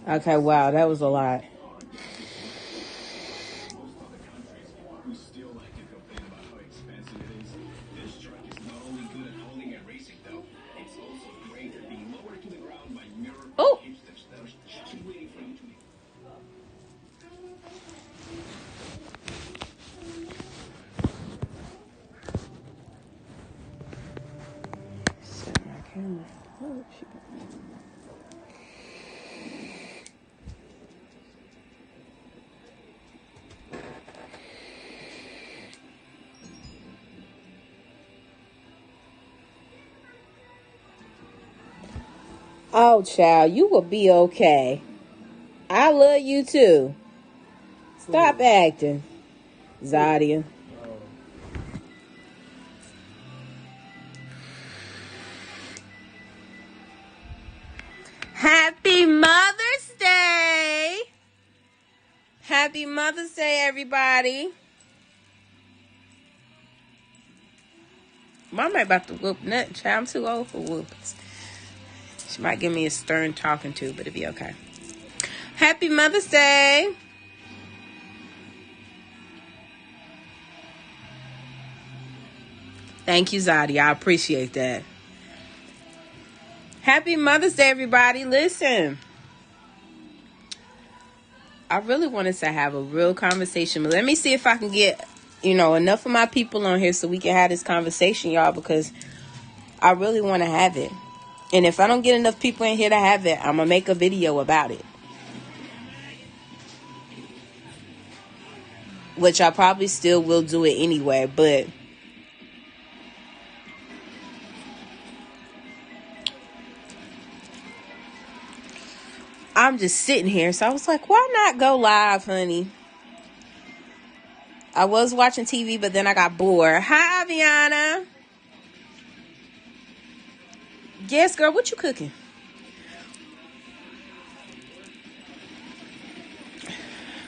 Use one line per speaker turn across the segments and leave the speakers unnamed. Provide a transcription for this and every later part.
Okay, wow, that was a lot. Oh. Set my camera. Oh, shit. Oh, child, you will be okay. I love you too. Stop acting, Zadia. Happy Mother's Day! Happy Mother's Day, everybody. Mama about to whoop nut. Child, I'm too old for whoopings. She might give me a stern talking to, but it'll be okay. Happy Mother's Day. Thank you, Zadia. I appreciate that. Happy Mother's Day, everybody. Listen, I really wanted to have a real conversation, but let me see if I can get, enough of my people on here so we can have this conversation, y'all, because I really want to have it. And if I don't get enough people in here to have it, I'm going to make a video about it. Which I probably still will do it anyway, but I'm just sitting here. So I was like, why not go live, honey? I was watching TV, but then I got bored. Hi, Aviana. Yes, girl, what you cooking?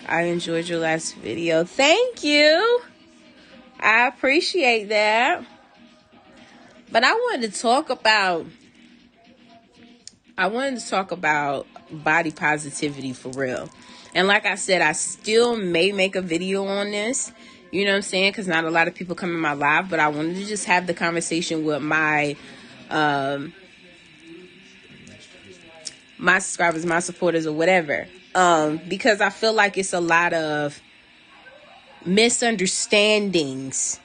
I enjoyed your last video. Thank you. I appreciate that. But I wanted to talk about body positivity for real. And like I said, I still may make a video on this. You know what I'm saying? Because not a lot of people come in my live. But I wanted to just have the conversation with my subscribers, my supporters, or whatever. Because I feel like it's a lot of misunderstandings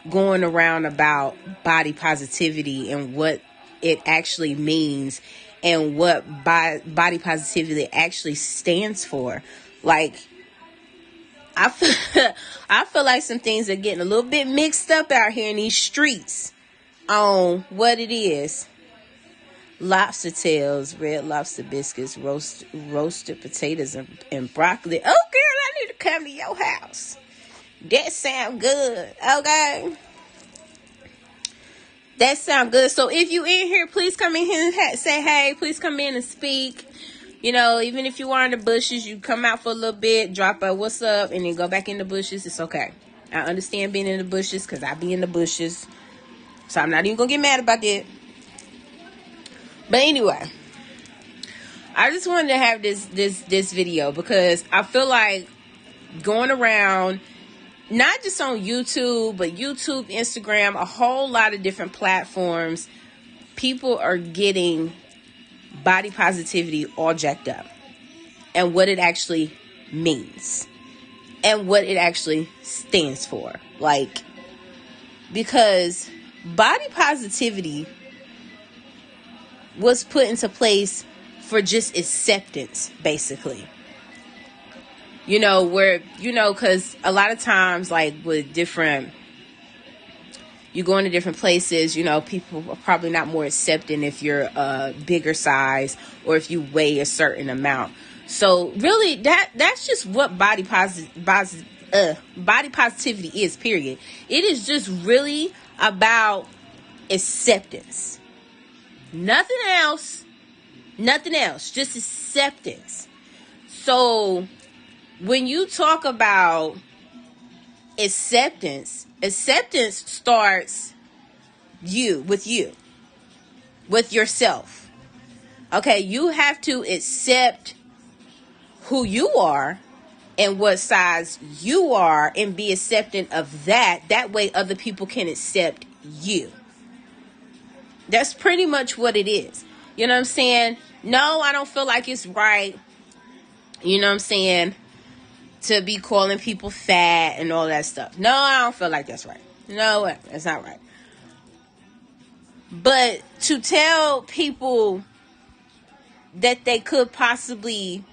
going around about body positivity and what it actually means and what body positivity actually stands for. Like, I feel like some things are getting a little bit mixed up out here in these streets on what it is. Lobster tails, red lobster biscuits, roasted potatoes, and broccoli. Oh, girl, I need to come to your house. That sound good, okay? That sound good. So if you in here, please come in here and say hey. Please come in and speak. Even if you are in the bushes, you come out for a little bit, drop a what's up, and then go back in the bushes. It's okay. I understand being in the bushes because I be in the bushes. So I'm not even going to get mad about that. But anyway, I just wanted to have this video because I feel like going around, not just on YouTube, but YouTube, Instagram, a whole lot of different platforms, people are getting body positivity all jacked up and what it actually means and what it actually stands for. Like, because body positivity was put into place for just acceptance, basically. Because a lot of times, like with different, you go into different places, people are probably not more accepting if you're a bigger size or if you weigh a certain amount. So really that's just what body positivity is, period. It is just really about acceptance. Nothing else, just acceptance. So when you talk about acceptance starts with yourself. Okay, you have to accept who you are and what size you are and be accepting of that. That way other people can accept you. That's pretty much what it is. You know what I'm saying? No, I don't feel like it's right, you know what I'm saying, to be calling people fat and all that stuff. No, I don't feel like that's right. No, it's not right. But to tell people that they could possibly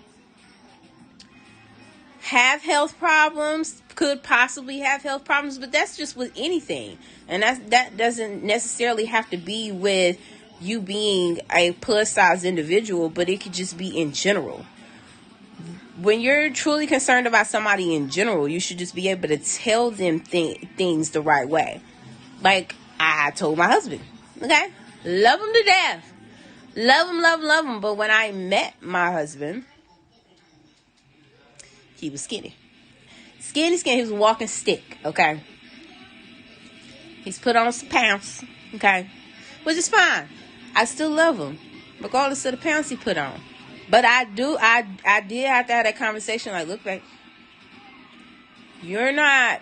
have health problems, but that's just with anything. And that doesn't necessarily have to be with you being a plus size individual, but it could just be in general. When you're truly concerned about somebody in general, you should just be able to tell them things the right way. Like I told my husband, okay? Love him to death. Love him. But when I met my husband, he was skinny. Skinny. He was a walking stick, okay? He's put on some pounds, okay? Which is fine. I still love him, regardless of the pounds he put on. But I did have to have that conversation. Like, look, babe, you're not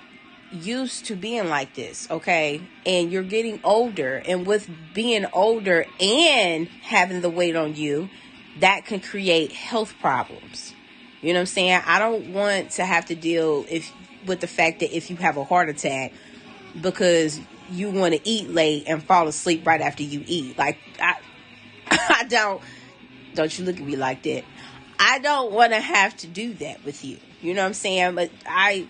used to being like this, okay? And you're getting older. And with being older and having the weight on you, that can create health problems. You know what I'm saying? I don't want to have to deal with the fact that if you have a heart attack because you want to eat late and fall asleep right after you eat. Like, I don't you look at me like that. I don't want to have to do that with you. You know what I'm saying? But I'm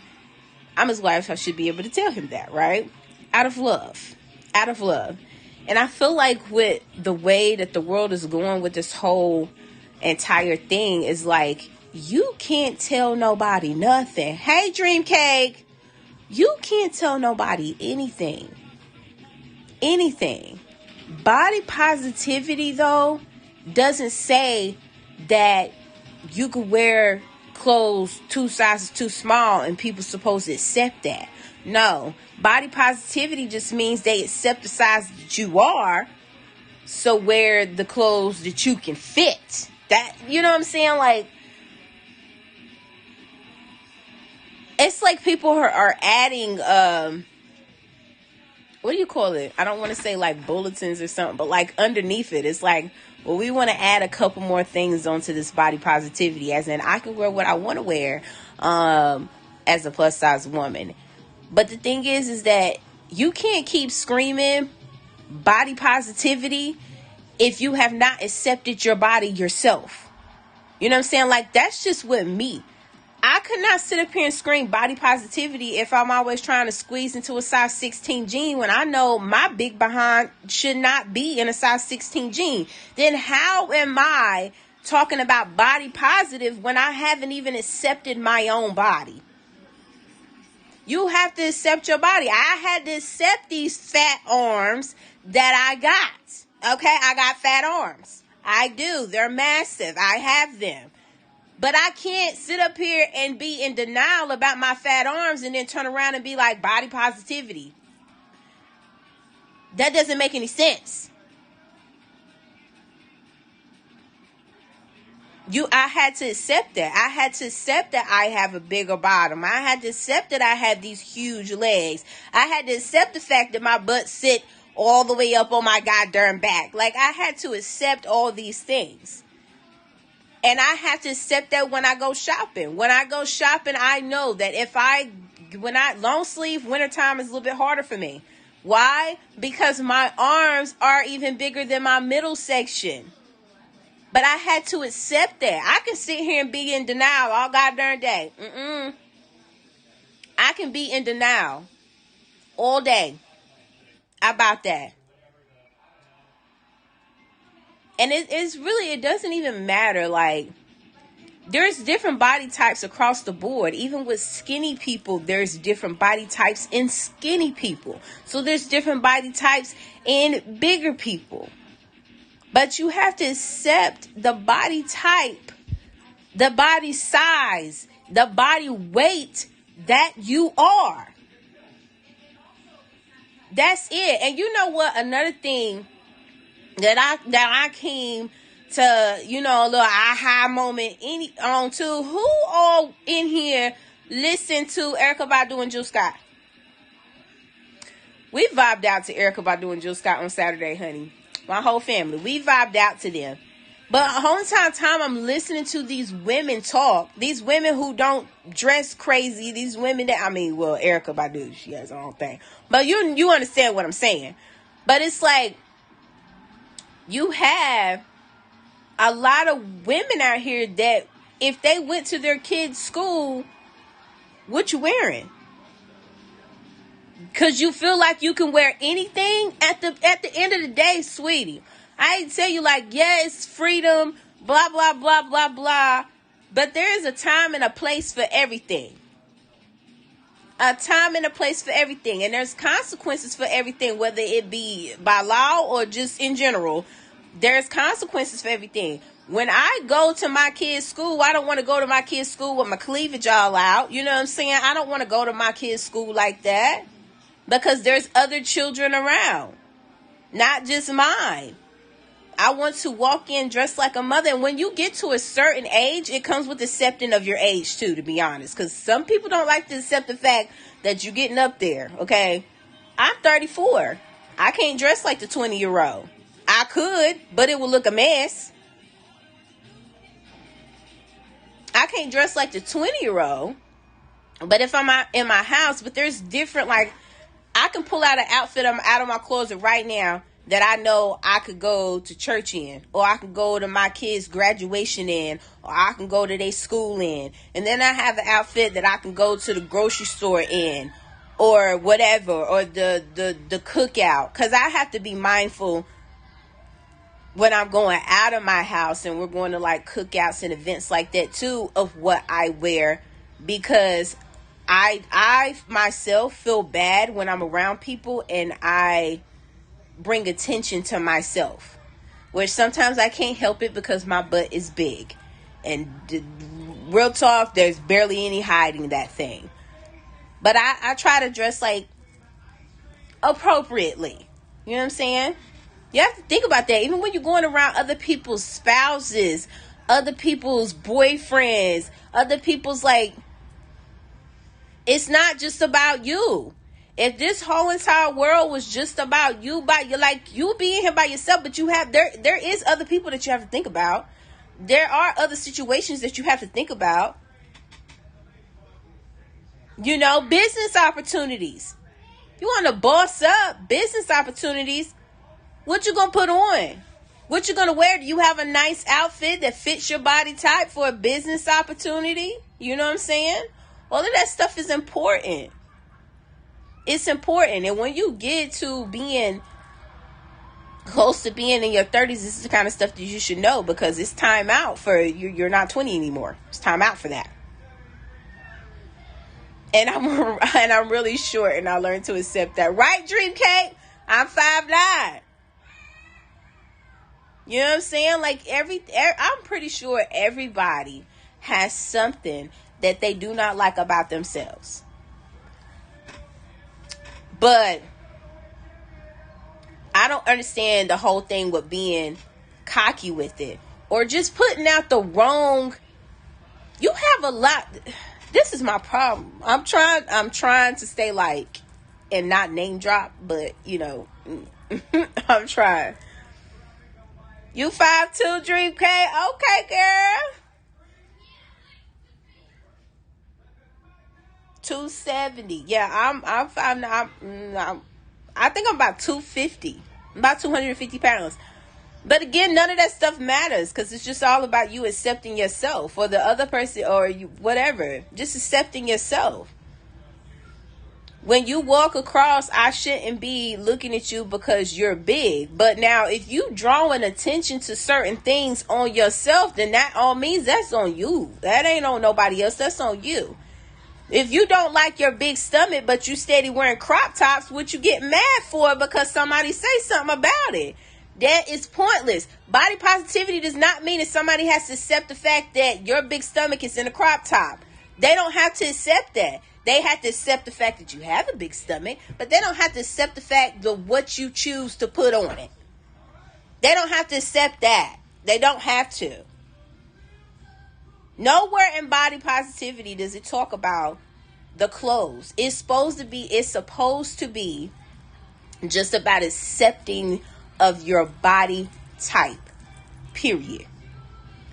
his wife, so I should be able to tell him that, right? Out of love. And I feel like with the way that the world is going with this whole entire thing is like, you can't tell nobody nothing. Hey, Dream Cake, you can't tell nobody anything. Body positivity, though, doesn't say that you could wear clothes 2 sizes too small and people supposed to accept that. No, body positivity just means they accept the size that you are, so wear the clothes that you can fit. That, you know what I'm saying? Like, it's like people are adding what do you call it? I don't want to say like bulletins or something, but like underneath it, it's like, well, we want to add a couple more things onto this body positivity, as in I can wear what I want to wear as a plus size woman. But the thing is that you can't keep screaming body positivity if you have not accepted your body yourself. You know what I'm saying? Like, that's just with me. I could not sit up here and scream body positivity if I'm always trying to squeeze into a size 16 jean when I know my big behind should not be in a size 16 jean. Then how am I talking about body positive when I haven't even accepted my own body? You have to accept your body. I had to accept these fat arms that I got. Okay, I got fat arms. I do. They're massive. I have them. But I can't sit up here and be in denial about my fat arms and then turn around and be like body positivity. That doesn't make any sense. I had to accept that. I had to accept that I have a bigger bottom. I had to accept that I have these huge legs. I had to accept the fact that my butt sit all the way up on my goddamn back. Like, I had to accept all these things. And I have to accept that when I go shopping. When I go shopping, I know that long sleeve, wintertime is a little bit harder for me. Why? Because my arms are even bigger than my middle section. But I had to accept that. I can sit here and be in denial all goddamn day. I can be in denial all day about that. And it doesn't even matter. Like, there's different body types across the board. Even with skinny people, there's different body types in skinny people. So there's different body types in bigger people. But you have to accept the body type, the body size, the body weight that you are. That's it. And you know what? Another thing that I came to, you know, a little aha moment on to who all in here listen to Erykah Badu and Jill Scott? We vibed out to Erykah Badu and Jill Scott on Saturday, honey. My whole family. We vibed out to them. But the whole time I'm listening to these women talk, these women who don't dress crazy, these women that, well, Erykah Badu, she has her own thing. But you understand what I'm saying. But it's like, you have a lot of women out here that if they went to their kids' school, what you wearing? Because you feel like you can wear anything at the end of the day, sweetie. I tell you, like, yes, freedom, blah, blah, blah, blah, blah. But there is a time and a place for everything. A time and a place for everything. And there's consequences for everything, whether it be by law or just in general. There's consequences for everything. When I go to my kids' school, I don't want to go to my kids' school with my cleavage all out. You know what I'm saying? I don't want to go to my kids' school like that. Because there's other children around. Not just mine. I want to walk in dressed like a mother. And when you get to a certain age, it comes with accepting of your age too, to be honest. Because some people don't like to accept the fact that you're getting up there, okay? I'm 34. I can't dress like the 20-year-old. I could, but it would look a mess. I can't dress like the 20-year-old. But if I'm in my house, but there's different, like, I can pull out an outfit out of my closet right now that I know I could go to church in, or I can go to my kids' graduation in, or I can go to their school in. And then I have an outfit that I can go to the grocery store in, or whatever, or the cookout. Because I have to be mindful when I'm going out of my house and we're going to like cookouts and events like that too, of what I wear. Because I myself feel bad when I'm around people and I bring attention to myself, which sometimes I can't help it because my butt is big, and real talk, there's barely any hiding that thing. But I try to dress like appropriately. You know what I'm saying? You have to think about that. Even when you're going around other people's spouses, other people's boyfriends, other people's, like, it's not just about you. If this whole entire world was just about you, you being here by yourself, but there is other people that you have to think about. There are other situations that you have to think about. You know, business opportunities. You want to boss up, business opportunities. What you gonna put on? What you gonna wear? Do you have a nice outfit that fits your body type for a business opportunity? You know what I'm saying? All of that stuff is important. It's important. And when you get to being close to being in your 30s, this is the kind of stuff that you should know, because it's time out for you. You're not 20 anymore. It's time out for that. And I'm really short, and I learned to accept that. Right, Dream Cake? I'm 5'9". You know what I'm saying? Like, I'm pretty sure everybody has something that they do not like about themselves. But I don't understand the whole thing with being cocky with it, or just putting out the wrong. You have a lot. This is my problem. I'm trying to stay like and not name drop, but you know, I'm trying. You 5'2", Dream K. Okay, girl. 270. Yeah, I'm 5'9". I think I'm about 250. About 250 pounds. But again, none of that stuff matters, because it's just all about you accepting yourself, or the other person, or you, whatever. Just accepting yourself. When you walk across, I shouldn't be looking at you because you're big. But now, if you drawing attention to certain things on yourself, then that all means that's on you. That ain't on nobody else. That's on you. If you don't like your big stomach, but you steady wearing crop tops, what you get mad for because somebody say something about it? That is pointless. Body positivity does not mean that somebody has to accept the fact that your big stomach is in a crop top. They don't have to accept that. They have to accept the fact that you have a big stomach, but they don't have to accept the fact of what you choose to put on it. They don't have to accept that. They don't have to. Nowhere in body positivity does it talk about the clothes. It's supposed to be just about accepting of your body type, period.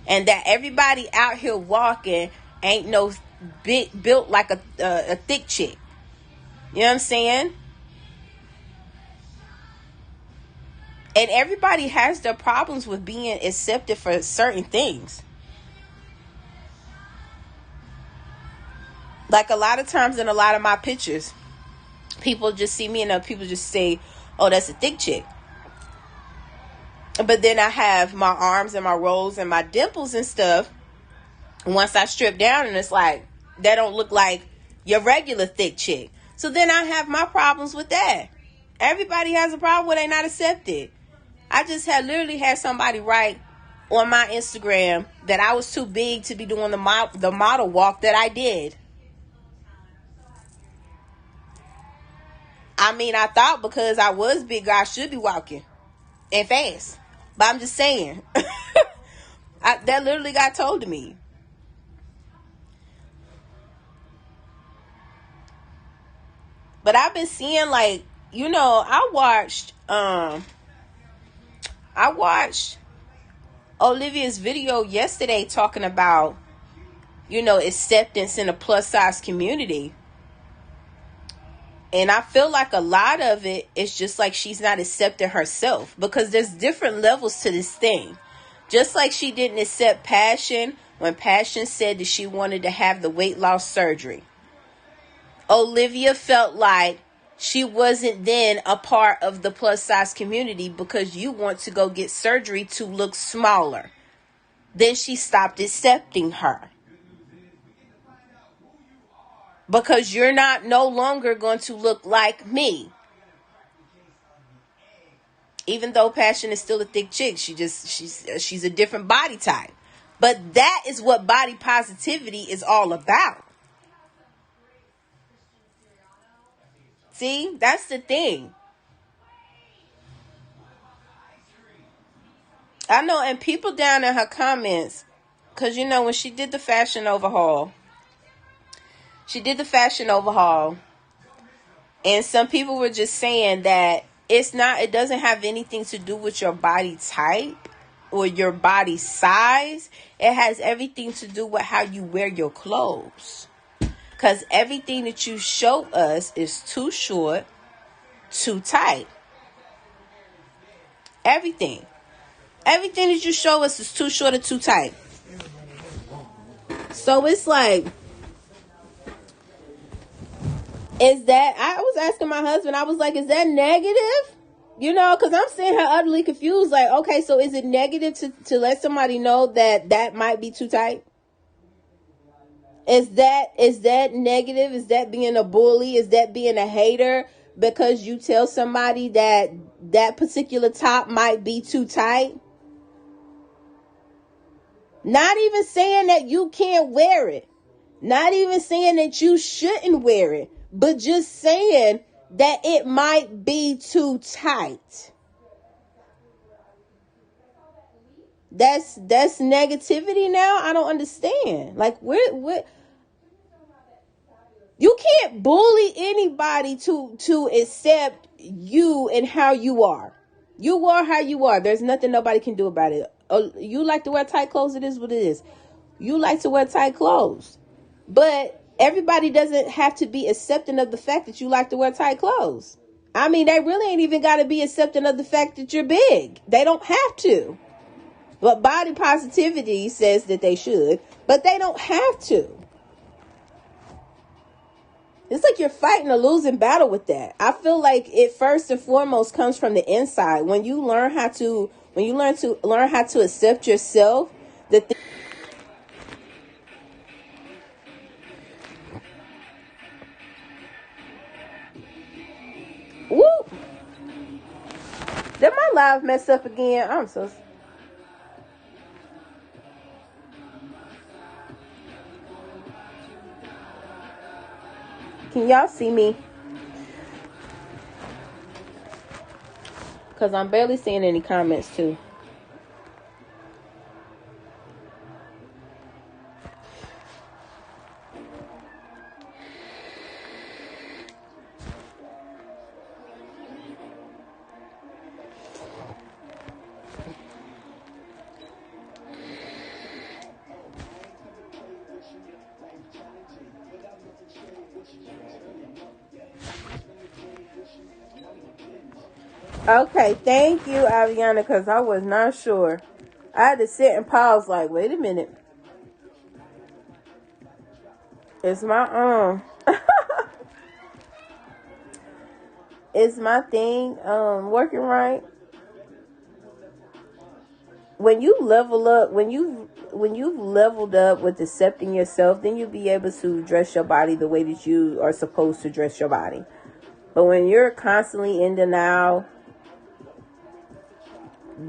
And that everybody out here walking ain't no built like a thick chick. You know what I'm saying? And everybody has their problems with being accepted for certain things. Like a lot of times in a lot of my pictures, people just see me and people just say, oh, that's a thick chick. But then I have my arms and my rolls and my dimples and stuff. Once I strip down, and it's like, that don't look like your regular thick chick. So then I have my problems with that. Everybody has a problem where they not accepted. I just literally had somebody write on my Instagram that I was too big to be doing the model walk that I did. I mean, I thought because I was bigger, I should be walking and fast. But I'm just saying. That literally got told to me. But I've been seeing, like, you know, I watched Olivia's video yesterday talking about, you know, acceptance in the plus size community. And I feel like a lot of it is just like she's not accepting herself, because there's different levels to this thing. Just like she didn't accept Passion when Passion said that she wanted to have the weight loss surgery. Olivia felt like she wasn't then a part of the plus size community because you want to go get surgery to look smaller. Then she stopped accepting her. Because you're no longer going to look like me. Even though Passion is still a thick chick, she's a different body type. But that is what body positivity is all about. See, that's the thing. I know, and people down in her comments, because you know when she did the fashion overhaul, and some people were just saying that it doesn't have anything to do with your body type or your body size. It has everything to do with how you wear your clothes. Because everything that you show us is too short, too tight. Everything that you show us is too short or too tight. So it's like, I was asking my husband, I was like, is that negative? You know, because I'm seeing her utterly confused. Like, okay, so is it negative to let somebody know that might be too tight? Is that negative? Is that being a bully? Is that being a hater? Because you tell somebody that particular top might be too tight? Not even saying that you can't wear it. Not even saying that you shouldn't wear it. But just saying that it might be too tight. That's negativity now? I don't understand. Like, what? You can't bully anybody to accept you and how you are. You are how you are. There's nothing nobody can do about it. You like to wear tight clothes, it is what it is. You like to wear tight clothes. But everybody doesn't have to be accepting of the fact that you like to wear tight clothes. I mean, they really ain't even got to be accepting of the fact that you're big. They don't have to. But body positivity says that they should, but they don't have to. It's like you're fighting a losing battle with that. I feel like it first and foremost comes from the inside. When you learn how to accept yourself, woo! Did my live mess up again? I'm so. Can y'all see me? Because I'm barely seeing any comments too. Okay, thank you, Aviana, because I was not sure. I had to sit and pause like, wait a minute. It's my it's my thing working right. When you level up, when you've leveled up with accepting yourself, then you'll be able to dress your body the way that you are supposed to dress your body. But when you're constantly in denial,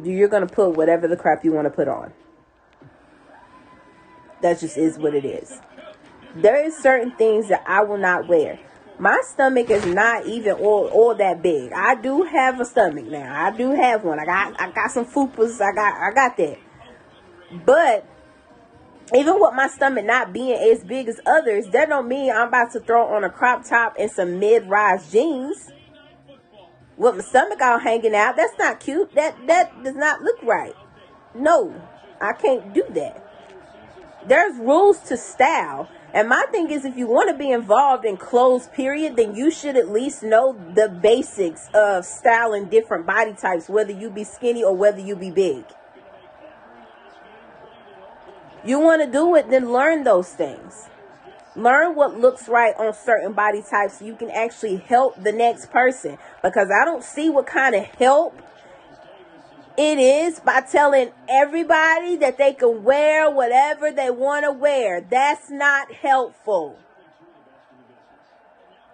you're going to put whatever the crap you want to put on. That just is what it is. There is certain things that I will not wear. My stomach is not even all that big. I do have a stomach now. I do have one. I got some fupas. I got that. But even with my stomach not being as big as others, that don't mean I'm about to throw on a crop top and some mid-rise jeans with my stomach all hanging out. That's not cute. That does not look right. No, I can't do that. There's rules to style. And my thing is, if you want to be involved in clothes, period, then you should at least know the basics of styling different body types, whether you be skinny or whether you be big. You want to do it, then learn those things. Learn what looks right on certain body types so you can actually help the next person. Because I don't see what kind of help it is by telling everybody that they can wear whatever they want to wear. That's not helpful.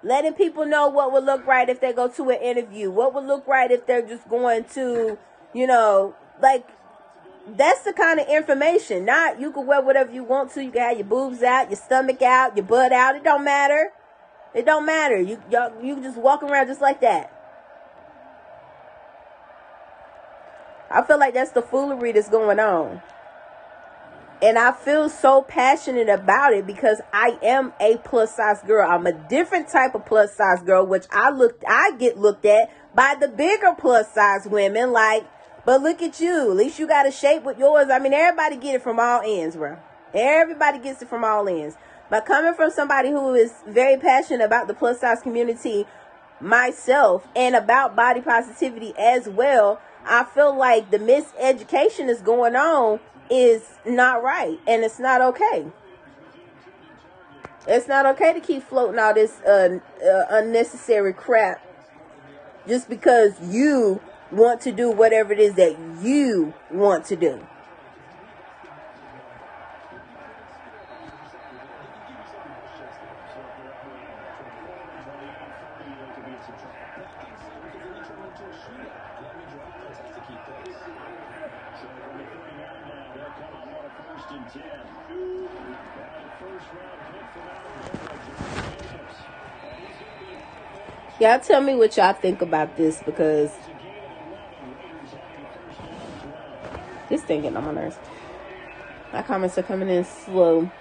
Letting people know what would look right if they go to an interview. What would look right if they're just going to, like, that's the kind of information. Not you can wear whatever you want to. You can have your boobs out, your stomach out, your butt out. It don't matter. It don't matter. You just walk around just like that. I feel like that's the foolery that's going on. And I feel so passionate about it because I am a plus size girl. I'm a different type of plus size girl, which I get looked at by the bigger plus size women. Like, but look at you. At least you got a shape with yours. I mean, everybody get it from all ends, bro. Everybody gets it from all ends. But coming from somebody who is very passionate about the plus size community myself and about body positivity as well, I feel like the miseducation that's going on is not right, and it's not okay. It's not okay to keep floating all this unnecessary crap just because you want to do whatever it is that you want to do. Y'all tell me what y'all think about this, because this thing getting on my nerves. My comments are coming in slow.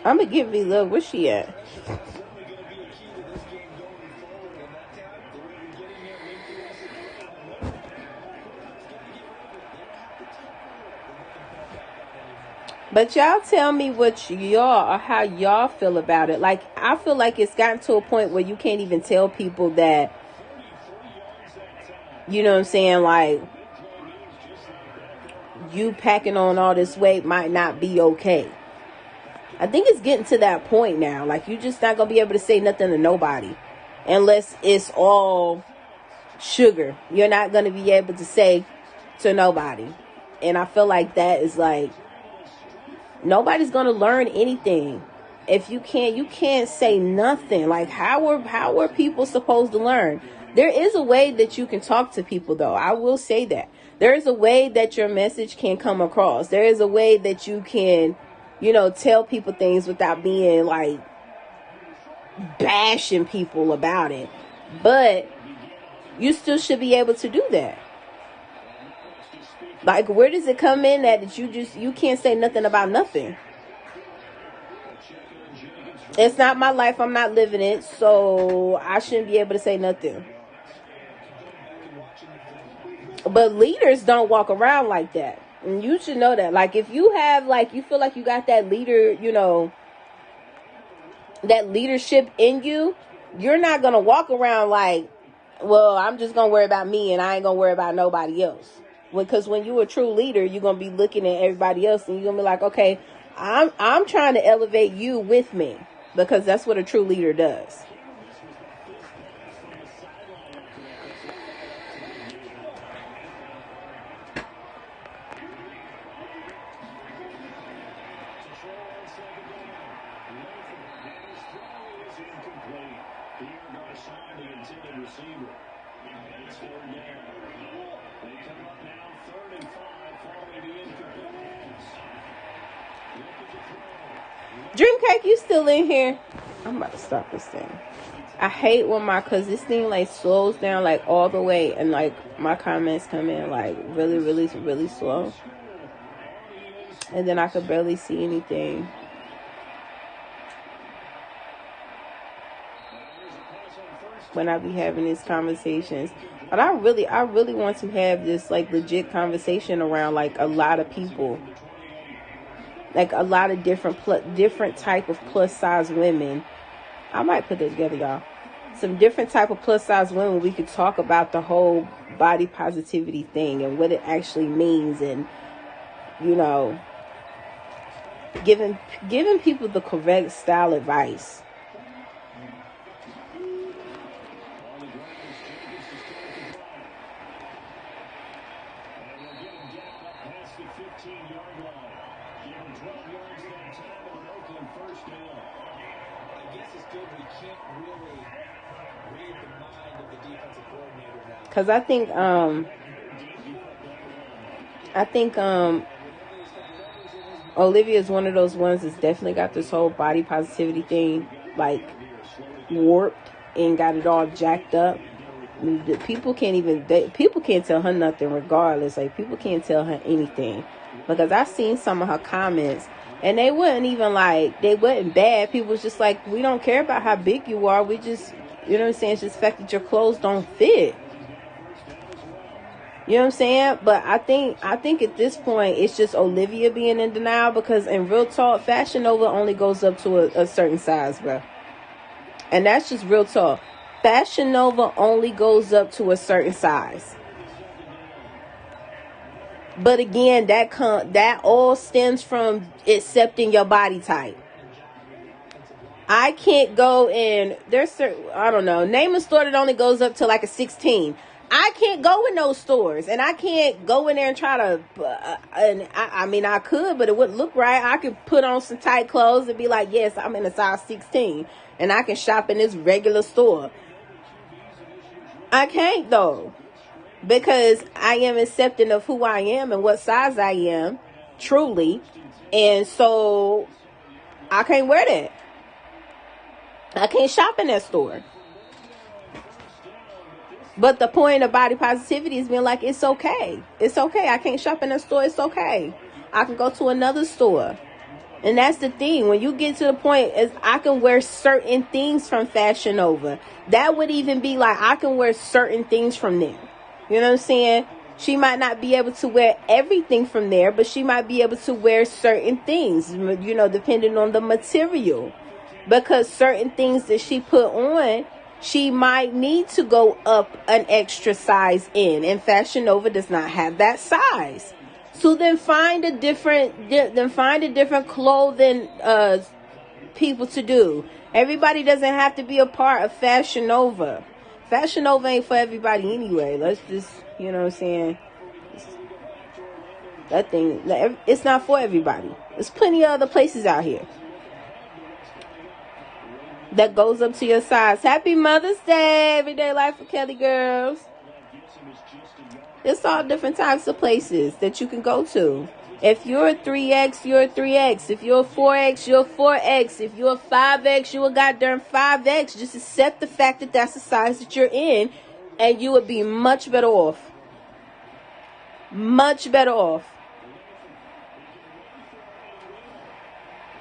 I'm gonna give V-Love. Where's she at? But y'all tell me what y'all, or how y'all feel about it. Like, I feel like it's gotten to a point where you can't even tell people that, you know what I'm saying, like, you packing on all this weight might not be okay. I think it's getting to that point now. Like, you just not going to be able to say nothing to nobody unless it's all sugar. You're not going to be able to say to nobody. And I feel like that is like, nobody's going to learn anything. If you can't say nothing. Like, how are people supposed to learn? There is a way that you can talk to people, though. I will say that. There is a way that your message can come across. There is a way that you can, tell people things without being like bashing people about it. But you still should be able to do that. Like, where does it come in that you can't say nothing about nothing? It's not my life. I'm not living it. So I shouldn't be able to say nothing. But leaders don't walk around like that. And you should know that. Like, if you have, like, you feel like you got that leader, that leadership in you, you're not going to walk around like, well, I'm just going to worry about me and I ain't going to worry about nobody else. Because when you're a true leader, you're going to be looking at everybody else and you're going to be like, okay, I'm trying to elevate you with me, because that's what a true leader does. Dreamcake, you still in here? I'm about to stop this thing. I hate when cause this thing like slows down like all the way, and like my comments come in like really, really, really slow, and then I could barely see anything. When I be having these conversations, but I really want to have this like legit conversation around like a lot of people. Like a lot of different type of plus size women. I might put that together, y'all. Some different type of plus size women. We could talk about the whole body positivity thing and what it actually means, and you know, giving people the correct style advice. Because I think Olivia is one of those ones that's definitely got this whole body positivity thing like warped and got it all jacked up. People can't tell her nothing regardless. Like, people can't tell her anything, because I've seen some of her comments and they wasn't bad. People was just like, we don't care about how big you are. We just, you know what I'm saying? It's just the fact that your clothes don't fit. You know what I'm saying? But I think at this point, it's just Olivia being in denial, because in real talk, Fashion Nova only goes up to a certain size, bro. And that's just real talk. Fashion Nova only goes up to a certain size. But again, that all stems from accepting your body type. I can't go in, I don't know, name a store that only goes up to like a 16. I can't go in those stores, and I can't go in there and try to, I could, but it wouldn't look right. I could put on some tight clothes and be like, yes, I'm in a size 16, and I can shop in this regular store. I can't though, because I am accepting of who I am and what size I am, truly, and so I can't wear that. I can't shop in that store. But the point of body positivity is being like, it's okay. It's okay. I can't shop in a store. It's okay. I can go to another store. And that's the thing. When you get to the point is I can wear certain things from Fashion Nova. That would even be like, I can wear certain things from there. You know what I'm saying? She might not be able to wear everything from there, but she might be able to wear certain things, you know, depending on the material. Because certain things that she put on, she might need to go up an extra size in, and Fashion Nova does not have that size. So then find a different clothing people to do. Everybody doesn't have to be a part of Fashion Nova. Fashion Nova ain't for everybody anyway. Let's just, you know what I'm saying? That thing, it's not for everybody. There's plenty of other places out here that goes up to your size. Happy Mother's Day, Everyday Life for Kelly Girls. It's all different types of places that you can go to. If you're a 3X, you're a 3X. If you're a 4X, you're a 4X. If you're a 5X, you're a goddamn 5X. Just accept the fact that that's the size that you're in, and you would be much better off. Much better off.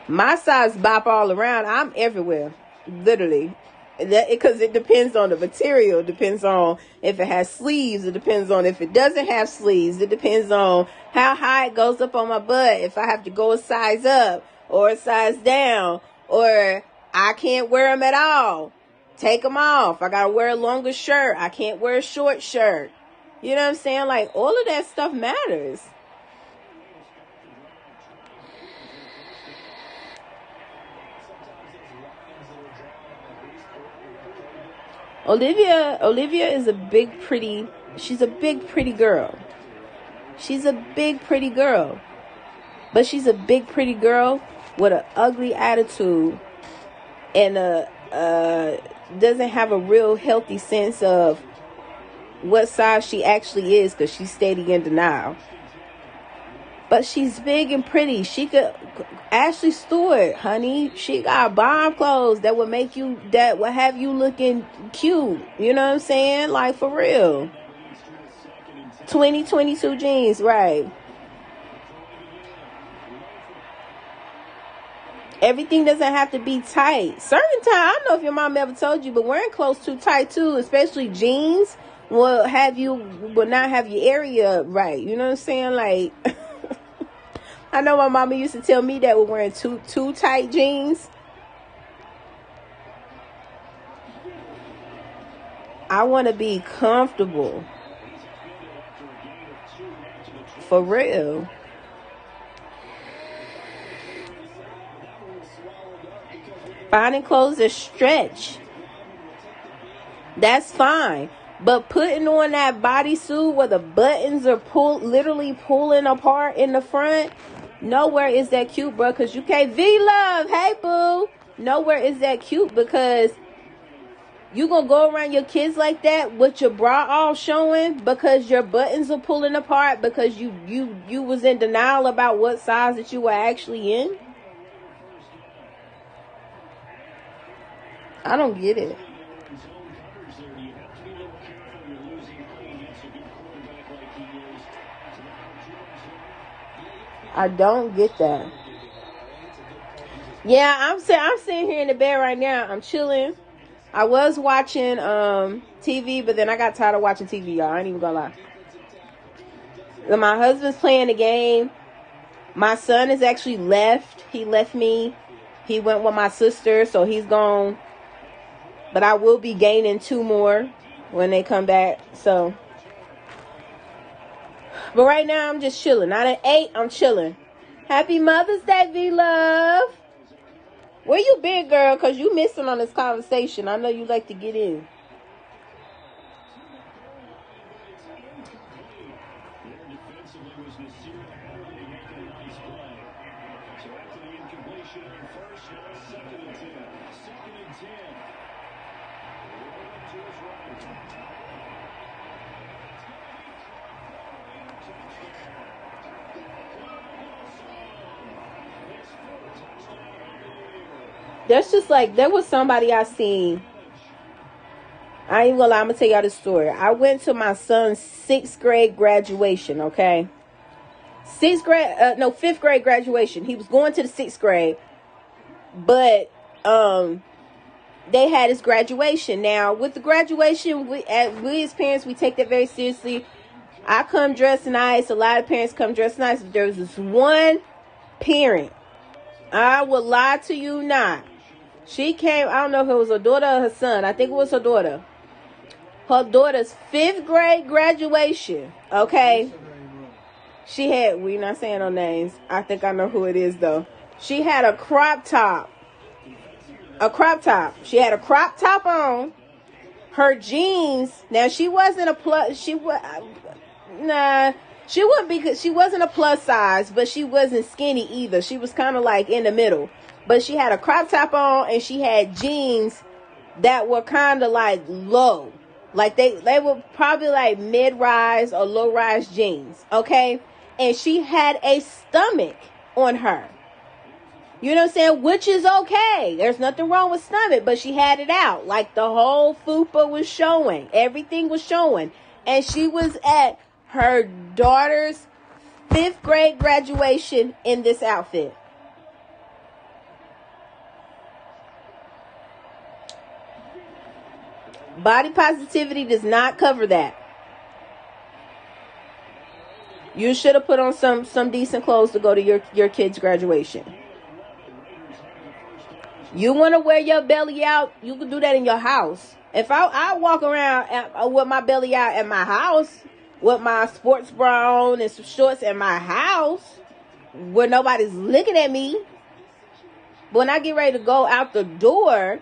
My size bop all around. I'm everywhere. Literally. Because it depends on the material. It depends on if it has sleeves. It depends on if it doesn't have sleeves. It depends on how high it goes up on my butt. If I have to go a size up or a size down, or I can't wear them at all. Take them off. I gotta wear a longer shirt. I can't wear a short shirt. You know what I'm saying? Like, all of that stuff matters. Olivia is a big, pretty, she's a big, pretty girl. She's a big, pretty girl. But she's a big, pretty girl with an ugly attitude and doesn't have a real healthy sense of what size she actually is, because she's steady in denial. But she's big and pretty. She could, Ashley Stewart, honey, she got bomb clothes that would have you looking cute. You know what I'm saying? Like, for real. 2022 jeans, right? Everything doesn't have to be tight. Certain time, I don't know if your mom ever told you, but wearing clothes too tight too, especially jeans, will not have your area right. You know what I'm saying? Like, I know my mama used to tell me that we're wearing too tight jeans. I want to be comfortable. For real. Finding clothes that stretch, that's fine. But putting on that bodysuit where the buttons are literally pulling apart in the front, nowhere is that cute, bro. Because you can't V-Love, hey boo. Nowhere is that cute, because you gonna go around your kids like that with your bra all showing because your buttons are pulling apart because you was in denial about what size that you were actually in? I don't get it. I don't get that. Yeah, I'm sitting here in the bed right now. I'm chilling. I was watching TV, but then I got tired of watching TV, y'all. I ain't even gonna lie. My husband's playing the game. My son has actually left. He left me. He went with my sister, so he's gone. But I will be gaining 2 more when they come back. So, but right now I'm just chilling. Not at 8, I'm chilling. Happy Mother's Day, V-Love. Where you been, girl? Because you missing on this conversation. I know you like to get in. That's just like, there was somebody I seen. I ain't gonna lie, I'm gonna tell y'all this story. I went to my son's 6th grade graduation, okay? 5th grade graduation. He was going to the 6th grade. But they had his graduation. Now, with the graduation, we as parents, we take that very seriously. I come dressed nice. A lot of parents come dressed nice. But there was this one parent, I will lie to you not. She came, I don't know if it was her daughter or her son. I think it was her daughter. Her daughter's 5th grade graduation. Okay. She had, we're not saying no names. I think I know who it is though. She had a crop top. She had a crop top on. Her jeans. Now she wasn't a plus. She wasn't a plus size, but she wasn't skinny either. She was kind of like in the middle. But she had a crop top on and she had jeans that were kind of like low. Like they were probably like mid-rise or low-rise jeans. Okay. And she had a stomach on her. You know what I'm saying? Which is okay. There's nothing wrong with stomach, but she had it out. Like the whole fupa was showing. Everything was showing. And she was at her daughter's 5th grade graduation in this outfit. Body positivity does not cover that. You should have put on some decent clothes to go to your kid's graduation. You want to wear your belly out, you can do that in your house. If I walk around with my belly out at my house, with my sports bra on and some shorts at my house, where nobody's looking at me. But when I get ready to go out the door,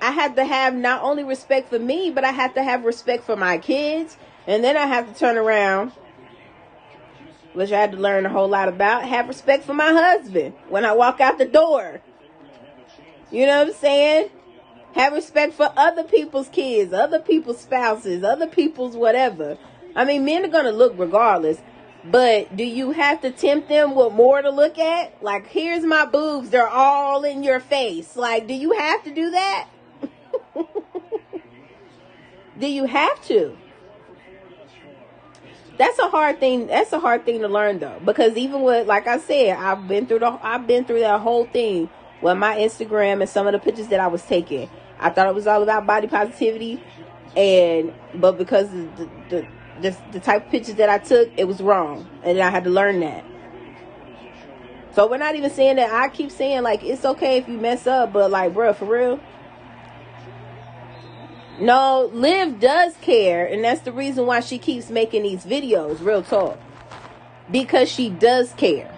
I have to have not only respect for me, but I have to have respect for my kids. And then I have to turn around, which I had to learn a whole lot about, have respect for my husband when I walk out the door. You know what I'm saying? Have respect for other people's kids, other people's spouses, other people's whatever. I mean, men are going to look regardless. But do you have to tempt them with more to look at? Like, here's my boobs. They're all in your face. Like, do you have to do that? Do you have to? That's a hard thing. That's a hard thing to learn, though. Because even with, like I said, I've been through that whole thing with my Instagram and some of the pictures that I was taking. I thought it was all about body positivity, but because the type of pictures that I took, it was wrong, and I had to learn that. So we're not even saying that. I keep saying, like, it's okay if you mess up, but like, bro, for real. No, Liv does care, and that's the reason why she keeps making these videos. Real talk, because she does care.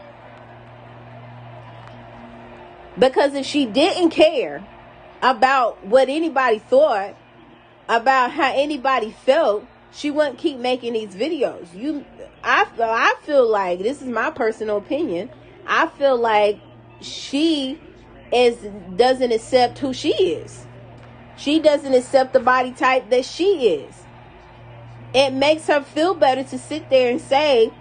Because if she didn't care about what anybody thought, about how anybody felt, she wouldn't keep making these videos. I feel like, this is my personal opinion, I feel like she doesn't accept who she is. She doesn't accept the body type that she is. It makes her feel better to sit there and say,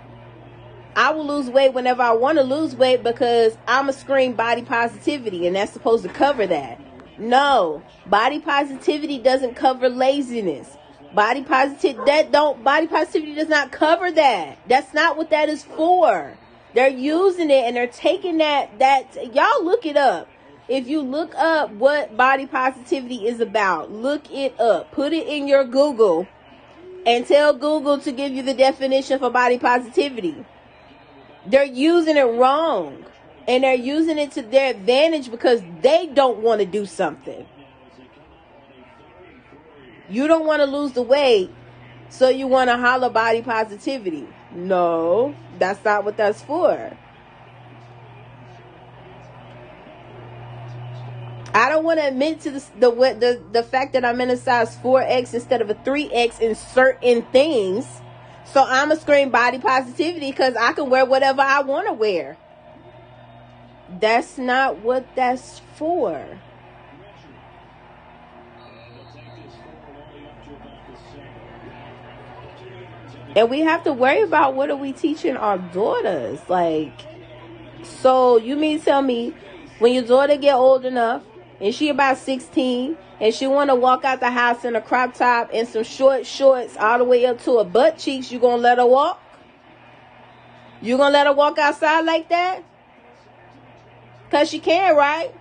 I will lose weight whenever I want to lose weight because I'm a scream body positivity, and that's supposed to cover that. No, body positivity doesn't cover laziness. Body positivity does not cover that. That's not what that is for. They're using it and they're taking that y'all look it up. If you look up what body positivity is about, look it up. Put it in your Google and tell Google to give you the definition for body positivity. They're using it wrong, and they're using it to their advantage because they don't want to do something. You don't want to lose the weight, so you want to holler body positivity. No, that's not what that's for. I don't want to admit to the fact that I'm in a size 4X instead of a 3X in certain things. So I'm a scream body positivity because I can wear whatever I want to wear. That's not what that's for. And we have to worry about, what are we teaching our daughters? Like, so you mean tell me when your daughter get old enough and she about 16 and she want to walk out the house in a crop top and some short shorts all the way up to her butt cheeks, you gonna let her walk? You gonna let her walk outside like that? Because she can, right?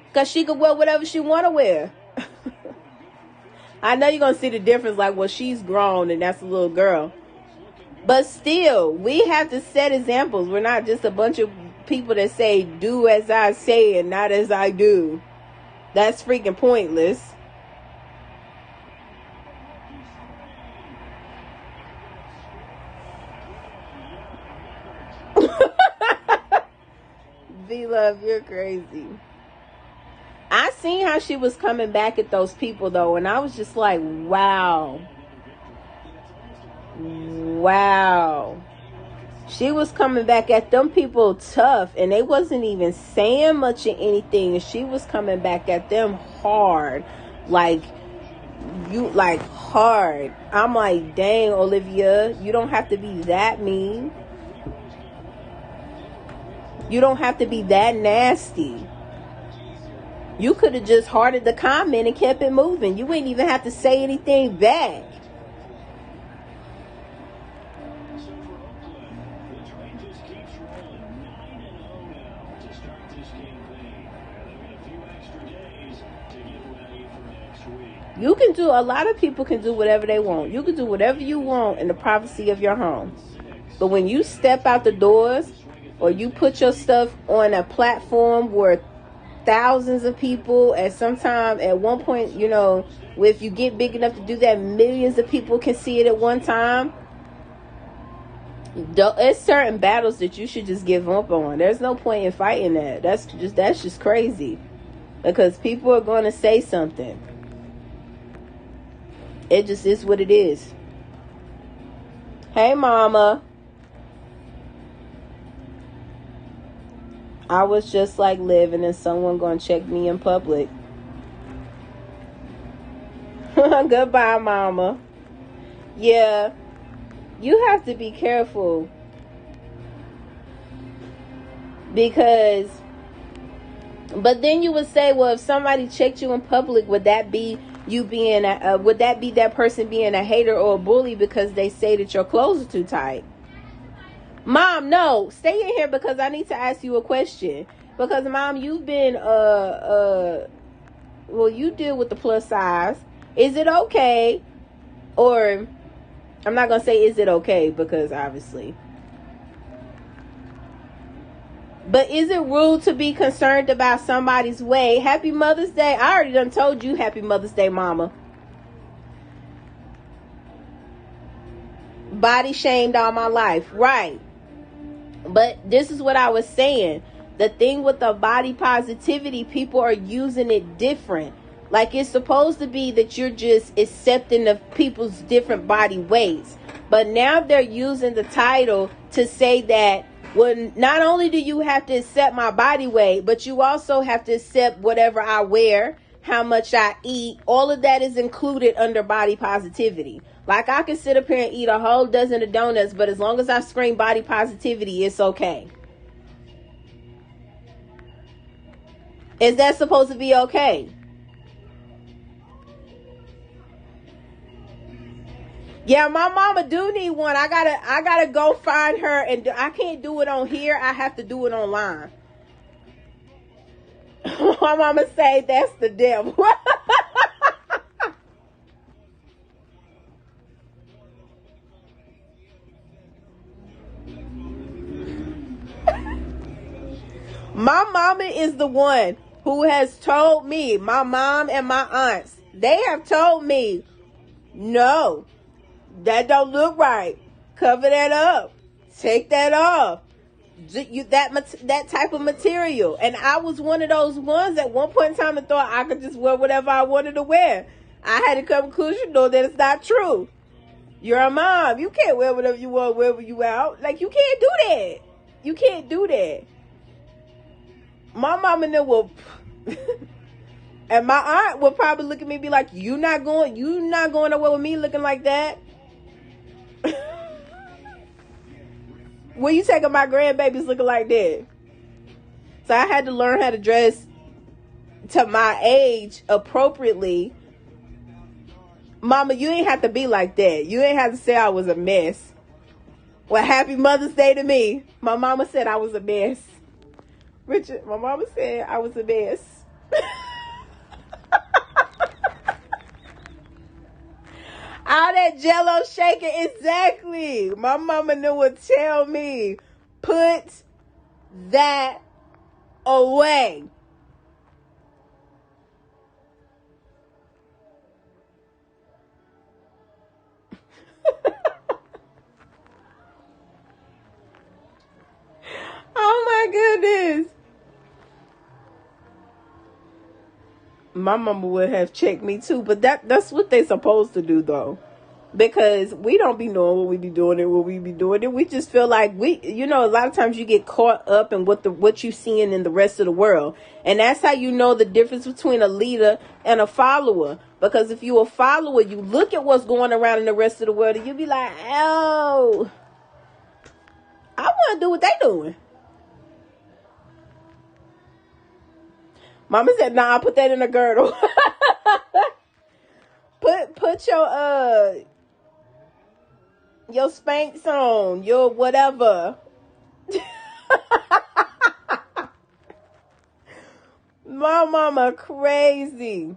Because she can wear whatever she want to wear. I know you're going to see the difference, like, well, she's grown and that's a little girl. But still, we have to set examples. We're not just a bunch of people that say, do as I say and not as I do. That's freaking pointless. V-Love, you're crazy. I seen how she was coming back at those people, though, and I was just like, wow. She was coming back at them people tough, and they wasn't even saying much of anything, and she was coming back at them hard. Hard. I'm like, dang, Olivia, you don't have to be that mean. You don't have to be that nasty. You could have just hearted the comment and kept it moving. You wouldn't even have to say anything back. You can do, a lot of people can do whatever they want. You can do whatever you want in the privacy of your home. But when you step out the doors or you put your stuff on a platform where thousands of people at some time. At one point, you know, if you get big enough to do that, millions of people can see it at one time. It's certain battles that you should just give up on. There's no point in fighting that. That's just crazy, because people are going to say something. It just is what it is. Hey, mama. I was just like living and someone gonna check me in public. Goodbye, mama. Yeah, you have to be careful, because, but then you would say, well, if somebody checked you in public, would that be you being would that be that person being a hater or a bully because they say that your clothes are too tight? Mom, no, stay in here, because I need to ask you a question. Because, Mom, you've been well, you deal with the plus size. Is it okay? Or I'm not gonna say is it okay, because obviously, but is it rude to be concerned about somebody's weight? Happy Mother's Day. I already done told you Happy Mother's Day, mama. Body shamed all my life. Right. But this is what I was saying. The thing with the body positivity, people are using it different. Like, it's supposed to be that you're just accepting of people's different body weights. But now they're using the title to say that, well, not only do you have to accept my body weight, but you also have to accept whatever I wear, how much I eat. All of that is included under body positivity. Like, I can sit up here and eat a whole dozen of donuts, but as long as I scream body positivity, it's okay. Is that supposed to be okay? Yeah, my mama do need one. I gotta go find her, and I can't do it on here. I have to do it online. My mama say that's the devil. My mama is the one who has told me, my mom and my aunts, they have told me, no, that don't look right. Cover that up. Take that off. That type of material. And I was one of those ones at one point in time that thought I could just wear whatever I wanted to wear. I had to come to the conclusion, though, that it's not true. You're a mom. You can't wear whatever you want wherever you out. Like, you can't do that. You can't do that. My mom and them will, and my aunt will probably look at me and be like, you not going nowhere with me looking like that. Where you taking my grandbabies looking like that? So I had to learn how to dress to my age appropriately. Mama, you ain't have to be like that. You ain't have to say I was a mess. Well, happy Mother's Day to me. My mama said I was a mess. Richard, my mama said I was a mess. All that Jello shaking, exactly. My mama knew would tell me, put that away. Oh my goodness. My mama would have checked me too, but that's what they supposed to do, though. Because we don't be knowing what we be doing and what we be doing. And we just feel like a lot of times you get caught up in what you seeing in the rest of the world. And that's how you know the difference between a leader and a follower. Because if you a follower, you look at what's going around in the rest of the world and you be like, oh, I want to do what they doing. Mama said, nah, put that in a girdle. Put your Spanx on, your whatever. My mama crazy.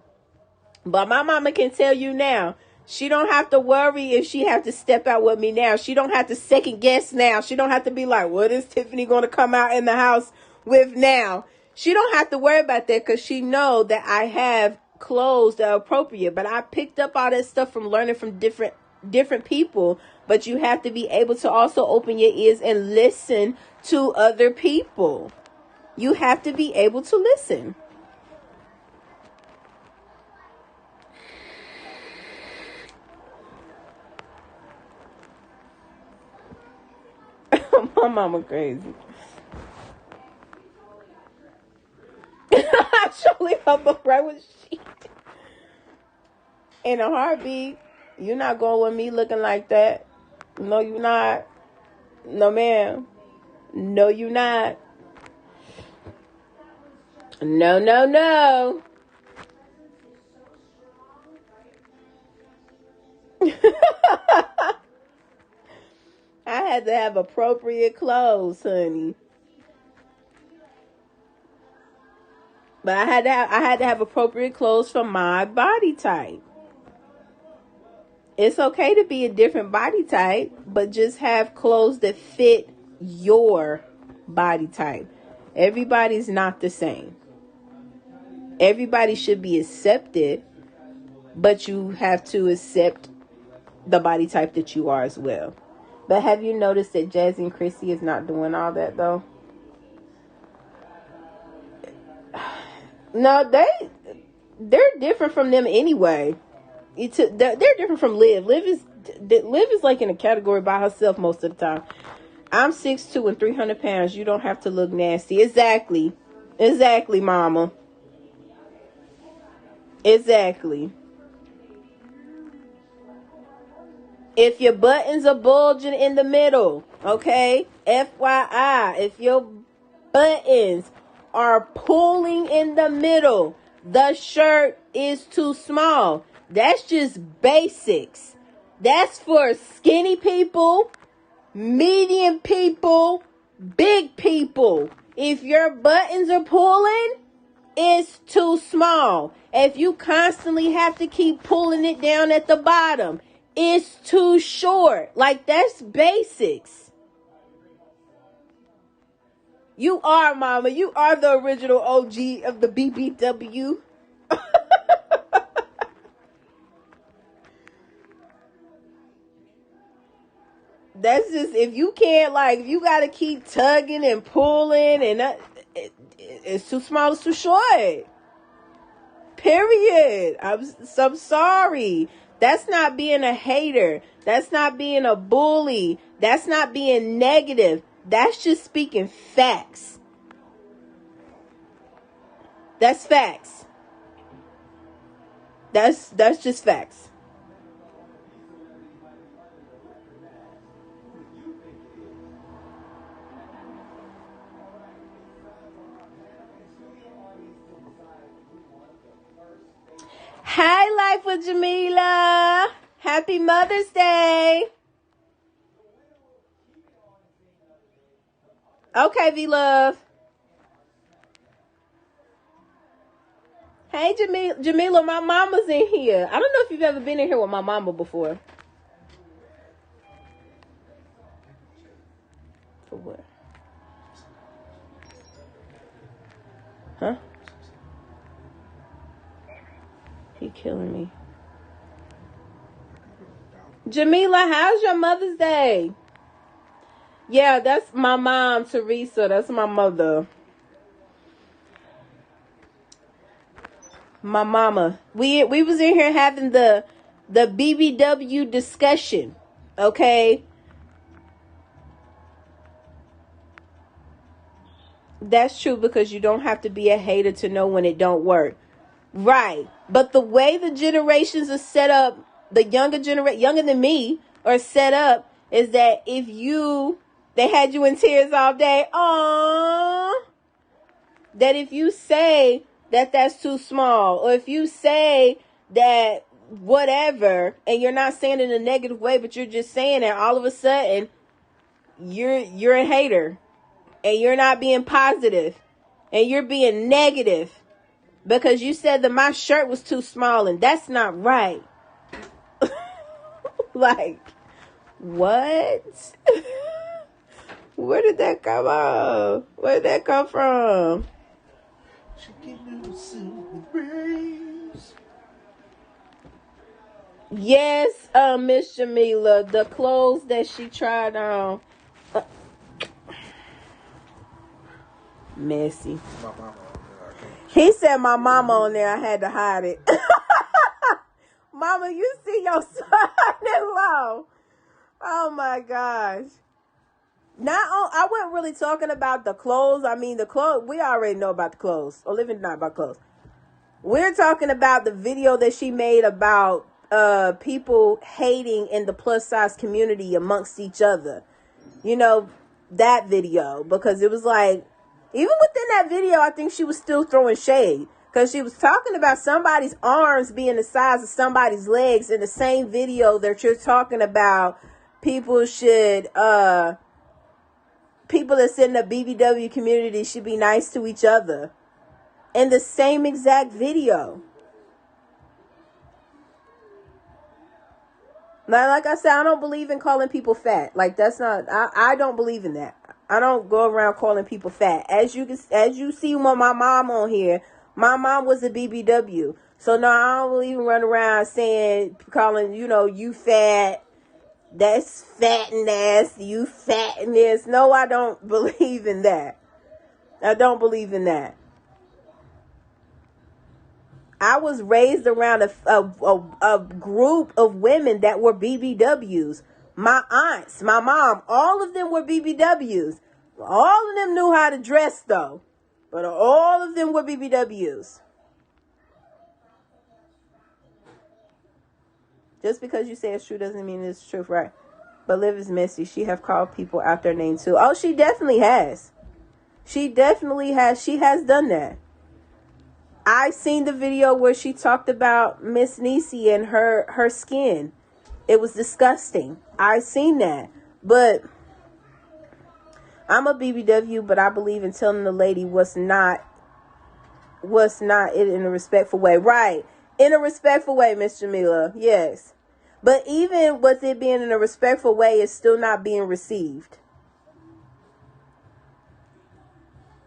But my mama can tell you now, she don't have to worry if she have to step out with me now. She don't have to second guess now. She don't have to be like, what is Tiffany going to come out in the house with now? She don't have to worry about that because she know that I have clothes that are appropriate. But I picked up all that stuff from learning from different people. But you have to be able to also open your ears and listen to other people. You have to be able to listen. My mama crazy. I surely up right with she. In a heartbeat, you're not going with me looking like that. No, you're not. No, ma'am. No, you're not. No, no, no. I had to have appropriate clothes, honey. But I had to have appropriate clothes for my body type. It's okay to be a different body type, but just have clothes that fit your body type. Everybody's not the same. Everybody should be accepted, but you have to accept the body type that you are as well. But have you noticed that Jazzy and Chrissy is not doing all that though? No, they're different from them anyway. They're different from Liv. Liv is like in a category by herself most of the time. I'm 6'2" and 300 pounds. You don't have to look nasty. Exactly, mama. Exactly. If your buttons are bulging in the middle, okay? FYI, if your buttons are pulling in the middle, the shirt is too small. That's just basics. That's for skinny people, medium people, big people. If your buttons are pulling, it's too small. If you constantly have to keep pulling it down at the bottom, it's too short. Like, that's basics. You are, mama. You are the original OG of the BBW. That's just, if you can't, like, if you got to keep tugging and pulling and it's too small, it's too short. Period. I'm sorry. That's not being a hater. That's not being a bully. That's not being negative. That's just speaking facts. That's facts. That's just facts. Hi, Life with Jamila. Happy Mother's Day. Okay, V-Love. Hey, Jamila, my mama's in here. I don't know if you've ever been in here with my mama before. For what? Huh? He killing me. Jamila, how's your Mother's Day? Yeah, that's my mom, Teresa. That's my mother. My mama. We was in here having the BBW discussion. Okay? That's true, because you don't have to be a hater to know when it don't work. Right. But the way the generations are set up, the younger than me, are set up, is that if they had you in tears all day, aww, that if you say that that's too small, or if you say that whatever, and you're not saying it in a negative way, but you're just saying it, all of a sudden, you're a hater, and you're not being positive, and you're being negative, because you said that my shirt was too small, and that's not right. Like, what? Where did that come from? Where did that come from? Yes, Miss Jamila, the clothes that she tried on. Messy. He said my mama on there, I had to hide it. Mama, you see your son-in-law. Oh my gosh. I wasn't really talking about the clothes. I mean, the clothes, we already know about the clothes. Olivia's not about clothes. We're talking about the video that she made about people hating in the plus size community amongst each other. You know, that video. Because it was like, even within that video, I think she was still throwing shade. Because she was talking about somebody's arms being the size of somebody's legs in the same video that you're talking about. People that's in the BBW community should be nice to each other. In the same exact video. Now, like I said, I don't believe in calling people fat. Like, that's not, I don't believe in that. I don't go around calling people fat. As you see my mom on here, my mom was a BBW. So no, I don't even run around calling, you fat. That's fat and ass. You fat and this. No, I don't believe in that. I don't believe in that. I was raised around a group of women that were BBWs. My aunts, my mom, all of them were BBWs. All of them knew how to dress, though. But all of them were BBWs. Just because you say it's true doesn't mean it's true, right? But Liv is messy. She have called people out their name, too. Oh, she definitely has. She definitely has. She has done that. I seen the video where she talked about Miss Niecy and her skin. It was disgusting. I seen that. But I'm a BBW, but I believe in telling the lady what's not it in a respectful way. Right. In a respectful way, Miss Jamila. Yes. But even with it being in a respectful way, it's still not being received.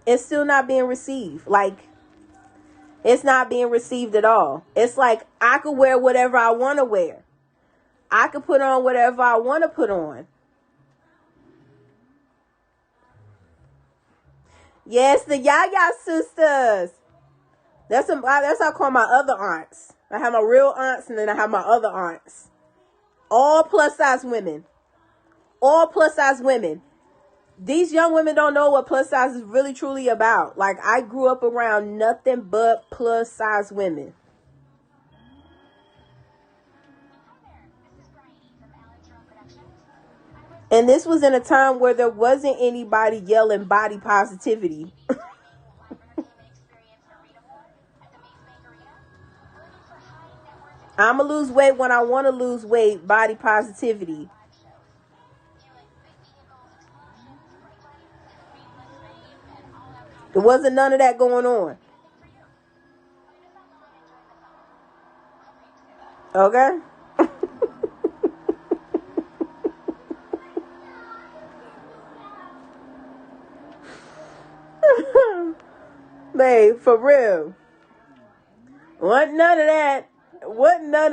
It's still not being received. Like, it's not being received at all. It's like, I could wear whatever I want to wear. I could put on whatever I want to put on. Yes, the Yaya sisters. That's how I call my other aunts. I have my real aunts and then I have my other aunts. All plus size women. All plus size women. These young women don't know what plus size is really truly about. Like, I grew up around nothing but plus size women. And this was in a time where there wasn't anybody yelling body positivity. I'm going to lose weight when I want to lose weight, body positivity. There wasn't none of that going on. Okay? Babe, for real. Wasn't none of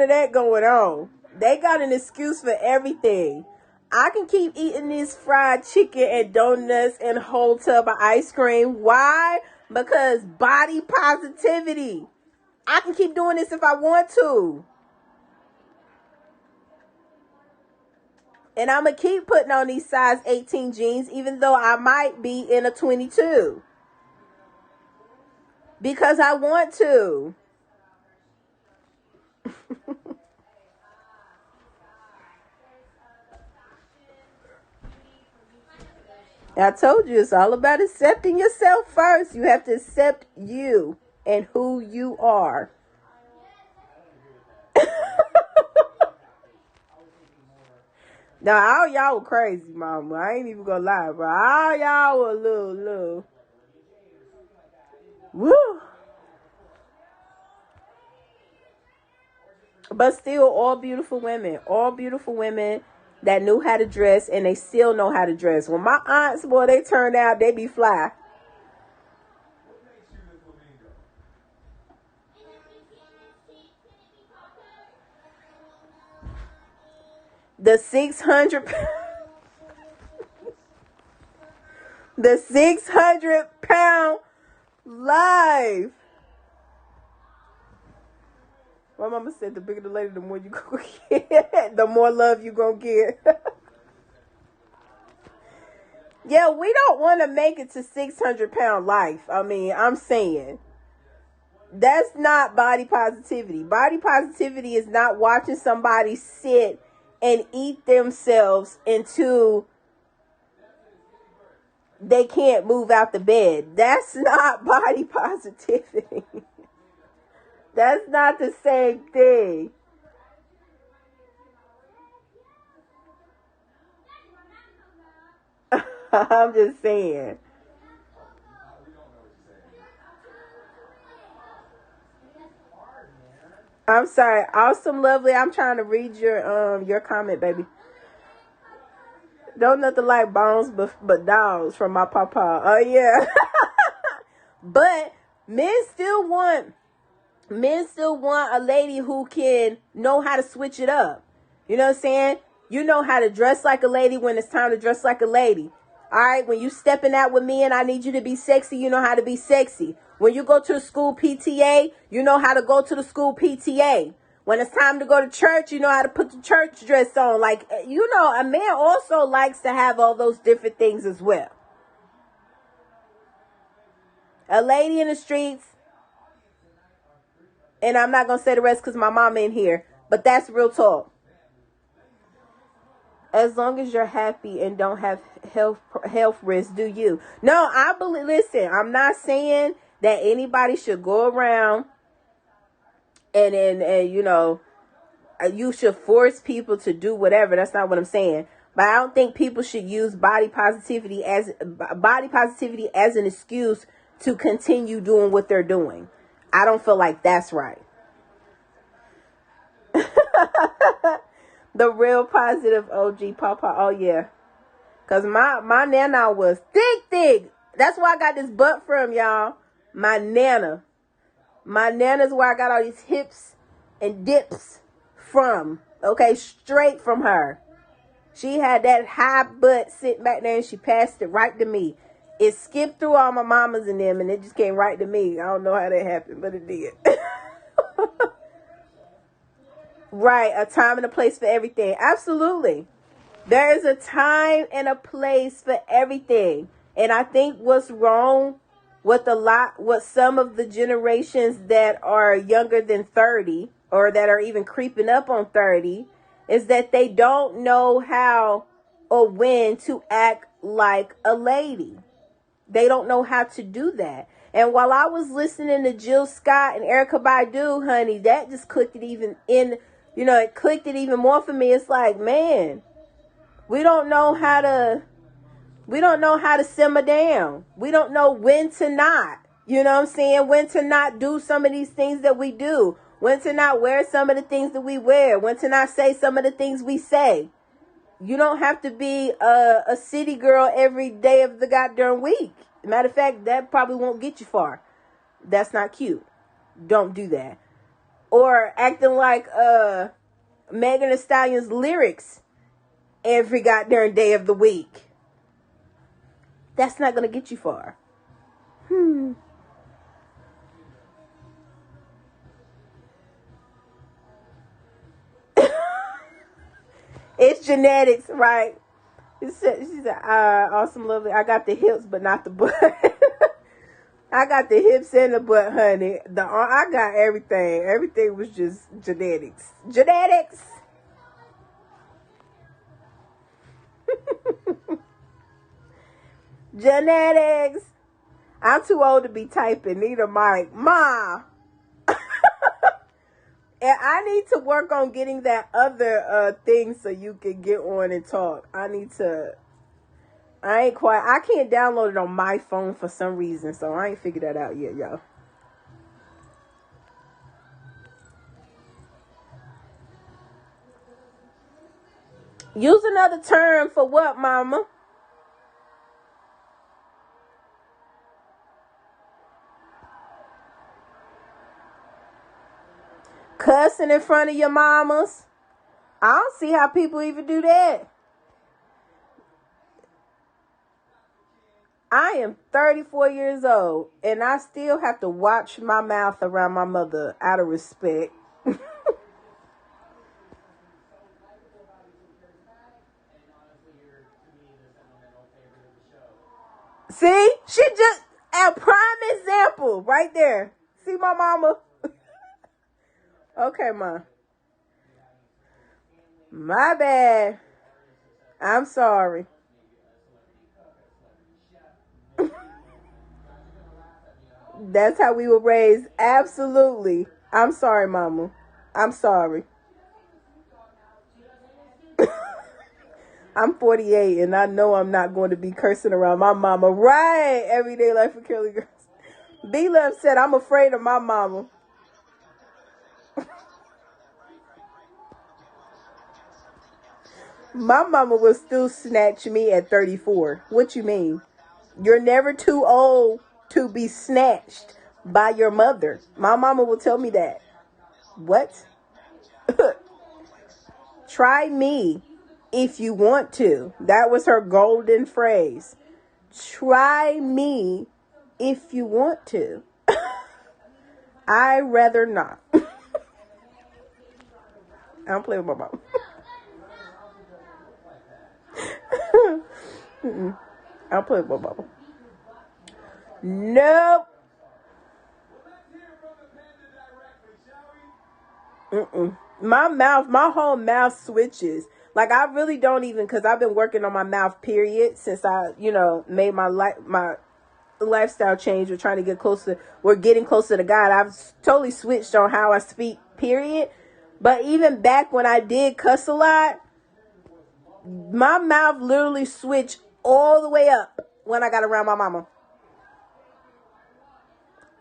that going on. They got an excuse for everything. I can keep eating this fried chicken and donuts and a whole tub of ice cream. Why? Because body positivity. I can keep doing this if I want to. And I'm going to keep putting on these size 18 jeans, even though I might be in a 22. Because I want to. I told you, it's all about accepting yourself first. You have to accept you and who you are. Now, all y'all were crazy, mama. I ain't even gonna lie, bro. All y'all were little. Woo. But still, all beautiful women that knew how to dress, and they still know how to dress. When my aunts, boy, they turned out, they be fly. The 600 the 600-pound life. My mama said the bigger the lady, the more you gonna get. The more love you gonna get. Yeah, we don't want to make it to 600-pound life. I mean, I'm saying. That's not body positivity. Body positivity is not watching somebody sit and eat themselves until they can't move out the bed. That's not body positivity. That's not the same thing. I'm just saying. I'm sorry. Awesome, lovely. I'm trying to read your comment, baby. Don't nothing like bones but dogs from my papa. Oh yeah. But men still want a lady who can know how to switch it up. You know what I'm saying? You know how to dress like a lady when it's time to dress like a lady. All right, when you stepping out with me and I need you to be sexy, you know how to be sexy. When you go to the school PTA, you know how to go to the school PTA. When it's time to go to church, you know how to put the church dress on. Like, you know, a man also likes to have all those different things as well. A lady in the streets, and I'm not going to say the rest because my mama in here, but that's real talk. As long as you're happy and don't have health risks, do you? No, listen, I'm not saying that anybody should go around and you know, you should force people to do whatever. That's not what I'm saying. But I don't think people should use body positivity as an excuse to continue doing what they're doing. I don't feel like that's right. The real positive OG Papa. Oh yeah. Cause my nana was thick. That's where I got this butt from, y'all. My nana's where I got all these hips and dips from. Okay, straight from her. She had that high butt sitting back there and she passed it right to me. It skipped through all my mamas and them and it just came right to me. I don't know how that happened, but it did. Right, a time and a place for everything. Absolutely. There is a time and a place for everything. And I think what's wrong with some of the generations that are younger than 30 or that are even creeping up on 30 is that they don't know how or when to act like a lady. They don't know how to do that. And while I was listening to Jill Scott and Erykah Badu, honey, that just clicked it even in, you know, it clicked it even more for me. It's like, man, we don't know how to simmer down. We don't know when to not, you know what I'm saying? When to not do some of these things that we do. When to not wear some of the things that we wear. When to not say some of the things we say. You don't have to be a city girl every day of the goddamn week. Matter of fact, that probably won't get you far. That's not cute. Don't do that. Or acting like Megan Thee Stallion's lyrics every goddamn day of the week. That's not going to get you far. It's genetics, right? She said, awesome, lovely. I got the hips, but not the butt. I got the hips and the butt, honey. I got everything. Everything was just genetics. Genetics. Genetics. I'm too old to be typing. Neither Mike. Ma. And I need to work on getting that other thing so you can get on and talk. I can't download it on my phone for some reason, so I ain't figured that out yet, y'all. Use another term for what, mama? Cussing in front of your mamas. I don't see how people even do that. I am 34 years old, and I still have to watch my mouth around my mother out of respect. See? She just a prime example right there. See my mama? Okay, Ma. My bad. I'm sorry. That's how we were raised. Absolutely. I'm sorry, Mama. I'm sorry. I'm 48 and I know I'm not going to be cursing around my mama. Right. Everyday life for Kelly girls. B-Love said, I'm afraid of my mama. My mama will still snatch me at 34. What you mean? You're never too old to be snatched by your mother. My mama will tell me that. What? Try me if you want to. That was her golden phrase. Try me if you want to. I'd rather not. I don't play with my mom. I don't play with my mama. Nope. My whole mouth switches. Like, I really don't even, because I've been working on my mouth, period, since I, made my lifestyle change. We're trying to get closer. We're getting closer to God. I've totally switched on how I speak, period. But even back when I did cuss a lot, my mouth literally switched all the way up when I got around my mama.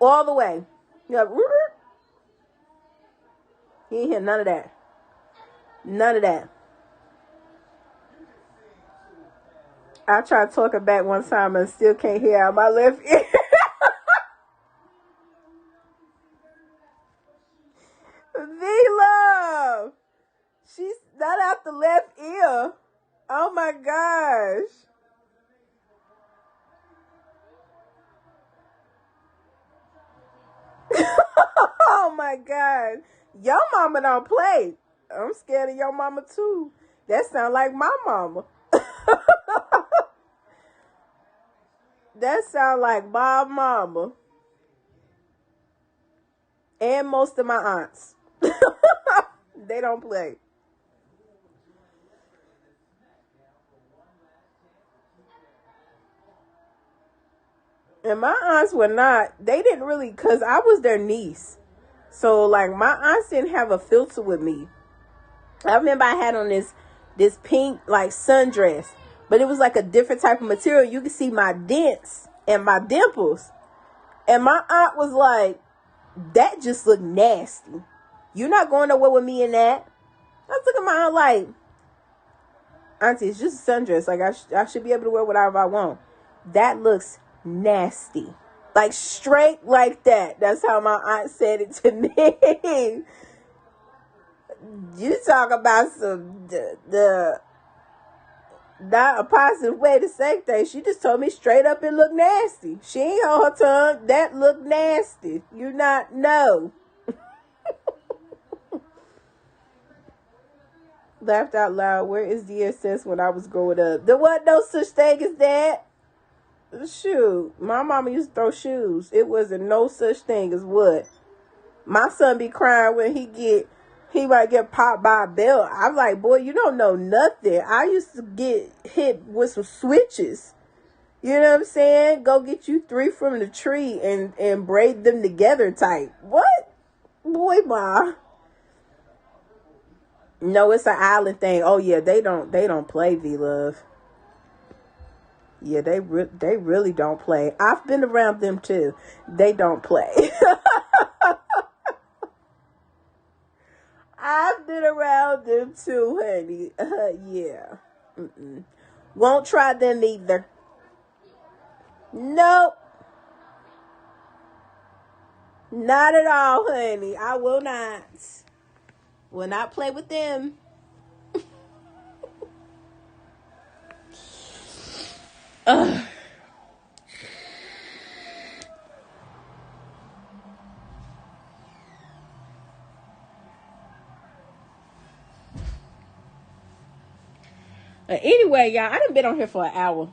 All the way. You ain't hear none of that. None of that. I tried talking back one time and still can't hear out my left ear. V-Love. She's not out the left ear. Oh my gosh. Oh my God. Your mama don't play. I'm scared of your mama too. That sound like my mama. That sound like my mama. And most of my aunts. They don't play. And my aunts were not, they didn't really, because I was their niece. So, like, my aunts didn't have a filter with me. I remember I had on this pink, like, sundress. But it was like a different type of material. You could see my dents and my dimples. And my aunt was like, that just looked nasty. You're not going nowhere with me in that. I was looking at my aunt like, Auntie, it's just a sundress. Like, I should be able to wear whatever I want. That looks nasty. Like, straight like that. That's how my aunt said it to me. You talk about some the not a positive way to say things. She just told me straight up it looked nasty. She ain't on her tongue. That looked nasty. You not know. Laughed out loud. Where is DSS when I was growing up? There wasn't no such thing as that. Shoot. My mama used to throw shoes. It wasn't no such thing as what? My son be crying when he might get popped by a belt. I'm like, boy, you don't know nothing. I used to get hit with some switches. You know what I'm saying? Go get you 3 from the tree and braid them together type. What? Boy, ma. No, it's an island thing. Oh yeah, they don't play V-Love. Yeah, they really don't play. I've been around them too. They don't play. I've been around them too, honey. Yeah. Won't try them either. Nope. Not at all, honey. I will not. Will not play with them. Ugh. Anyway, y'all, I done been on here for an hour.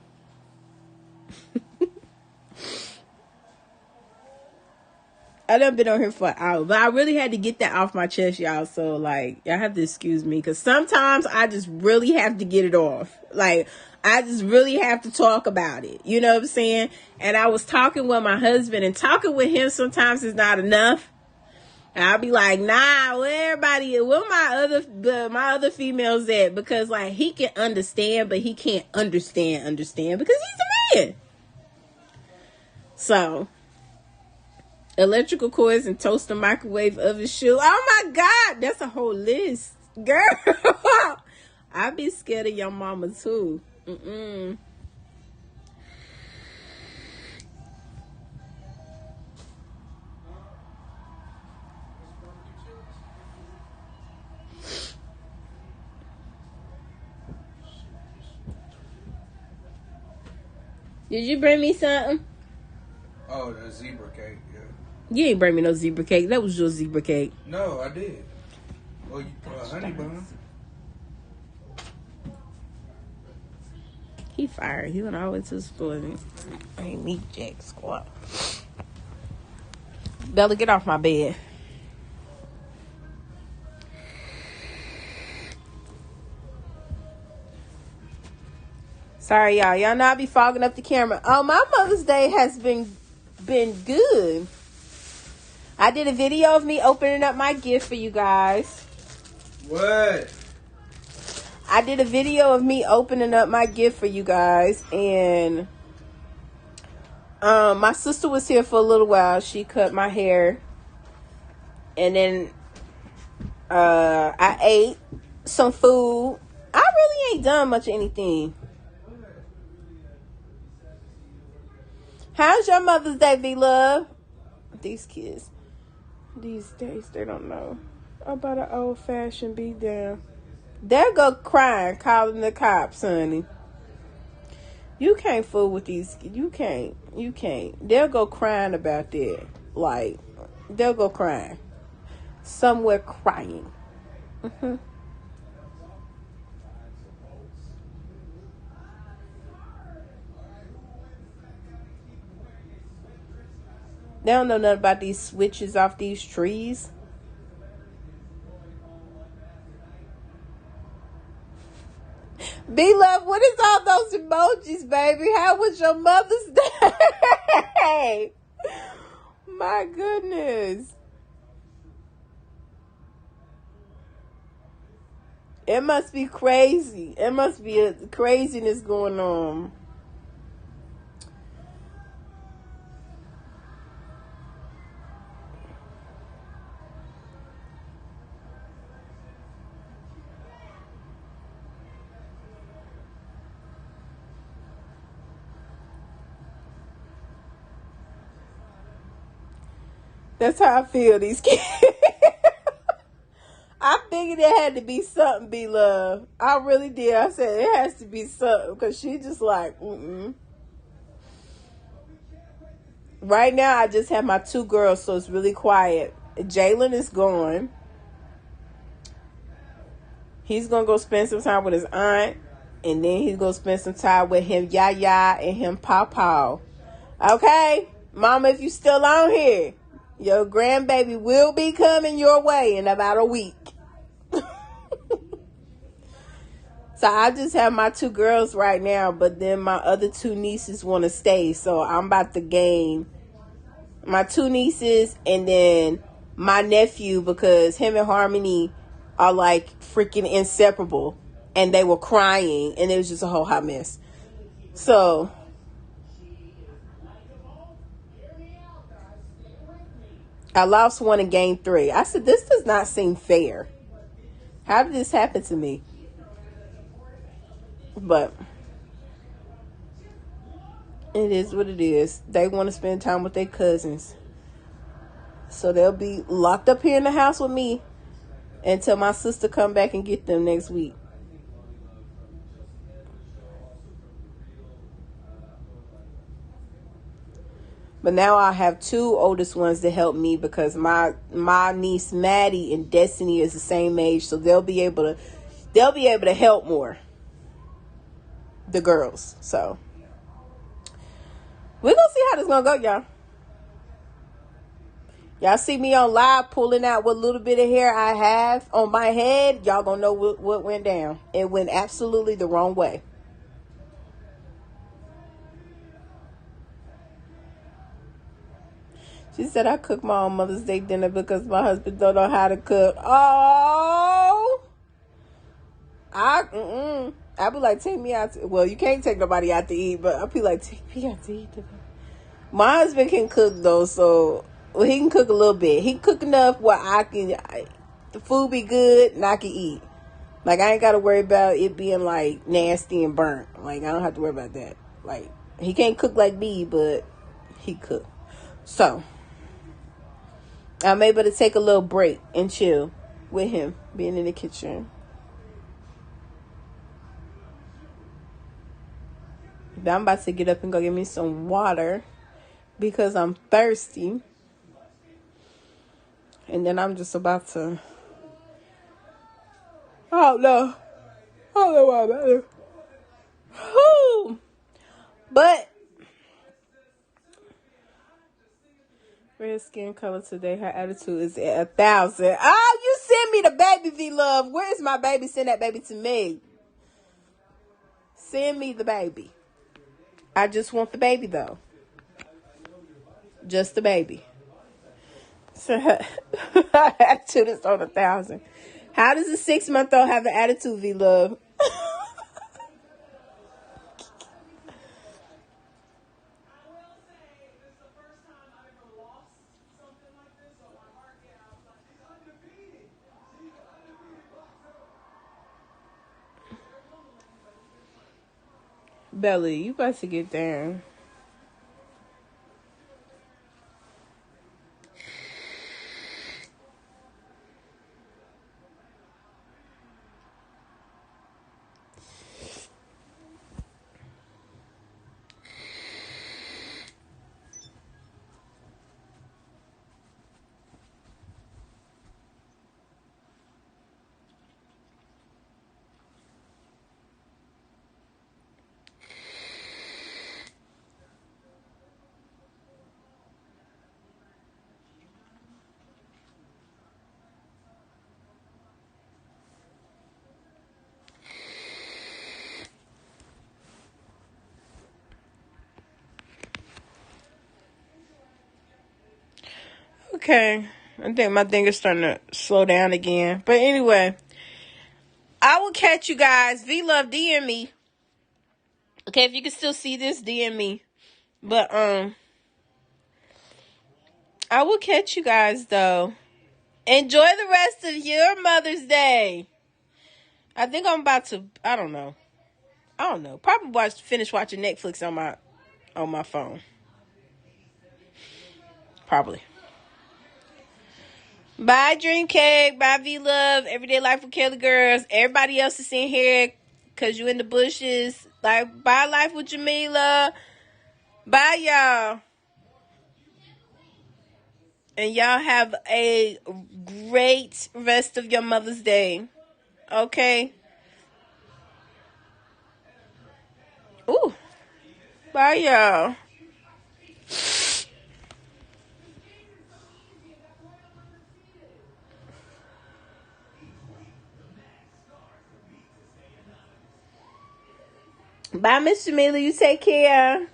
I done been on here for an hour, but I really had to get that off my chest, y'all. So, like, y'all have to excuse me, because sometimes I just really have to get it off. Like, I just really have to talk about it. You know what I'm saying? And I was talking with my husband, and talking with him sometimes is not enough. And I'll be like, nah, where everybody, where my other females at? Because, like, he can understand, but he can't understand because he's a man. So, electrical cords and toaster, microwave, oven, shoe. Oh my God, that's a whole list, girl. I be scared of your mama too. Did you bring me something?
Oh, the zebra cake, yeah.
You ain't bring me no zebra cake. That was your zebra cake.
No, I did. Well, honey bun.
He fired. He went all the way to the store and ain't meet jack squat. Bella, get off my bed. Sorry, y'all. Y'all know I be fogging up the camera. Oh, my Mother's Day has been good. I did a video of me opening up my gift for you guys.
What?
I did a video of me opening up my gift for you guys, and my sister was here for a little while. She cut my hair, and then I ate some food. I really ain't done much of anything. How's your Mother's Day, V-Love? These kids, these days, they don't know about an old-fashioned beatdown. They'll go crying, calling the cops, honey. You can't fool with these. You can't. They'll go crying about that. Like, they'll go crying. Somewhere crying. They don't know nothing about these switches off these trees. B-Love, what is all those emojis, baby? How was your Mother's Day? My goodness. It must be crazy. It must be a craziness going on. That's how I feel, these kids. I figured it had to be something, B-Love. I really did. I said it has to be something, because she just like, Right now, I just have my two girls, so it's really quiet. Jalen is gone. He's going to go spend some time with his aunt, and then he's going to spend some time with him, Yaya, and him, Pawpaw. Okay? Mama, if you still on here, your grandbaby will be coming your way in about a week. So I just have my two girls right now, but then my other two nieces want to stay. So I'm about to gain my two nieces and then my nephew, because him and Harmony are like freaking inseparable. And they were crying, and it was just a whole hot mess. So I lost one and gained three. I said, this does not seem fair. How did this happen to me? But it is what it is. They want to spend time with their cousins. So they'll be locked up here in the house with me until my sister come back and get them next week. But now I have two oldest ones to help me because my niece Maddie and Destiny is the same age, so they'll be able to help more. The girls. So we're gonna see how this gonna go, y'all. Y'all see me on live pulling out what little bit of hair I have on my head. Y'all gonna know what went down. It went absolutely the wrong way. She said I cook my own Mother's Day dinner because my husband don't know how to cook. Oh, I be like, take me out. Well, you can't take nobody out to eat, but I be like, take me out to eat. My husband can cook though, so he can cook a little bit. He can cook enough where the food be good and I can eat. Like I ain't got to worry about it being like nasty and burnt. Like I don't have to worry about that. Like he can't cook like me, but he cook. So I'm able to take a little break and chill with him being in the kitchen. But I'm about to get up and go get me some water because I'm thirsty. And then I'm just about to... Oh, no. I don't know why I'm at it. Whew. But... red skin color today. Her attitude is at 1,000. Oh, you send me the baby, V-Love. Where is my baby? Send that baby to me. Send me the baby. I just want the baby, though. Just the baby. So her attitude is on 1,000. How does a 6-month-old have an attitude, V-Love? Belly, you about to get down. Okay. I think my thing is starting to slow down again. But anyway, I will catch you guys. V-Love, DM me. Okay, if you can still see this, DM me. But, I will catch you guys, though. Enjoy the rest of your Mother's Day. I think I'm about to, I don't know. Probably finish watching Netflix on my phone. Probably. Bye, Dream Cake. Bye, V-Love. Everyday Life with Kelly Girls. Everybody else is in here because you in the bushes. Like, bye, Life with Jamila. Bye, y'all. And y'all have a great rest of your Mother's Day. Okay? Ooh. Bye, y'all. Bye, Miss Jamila. You take care.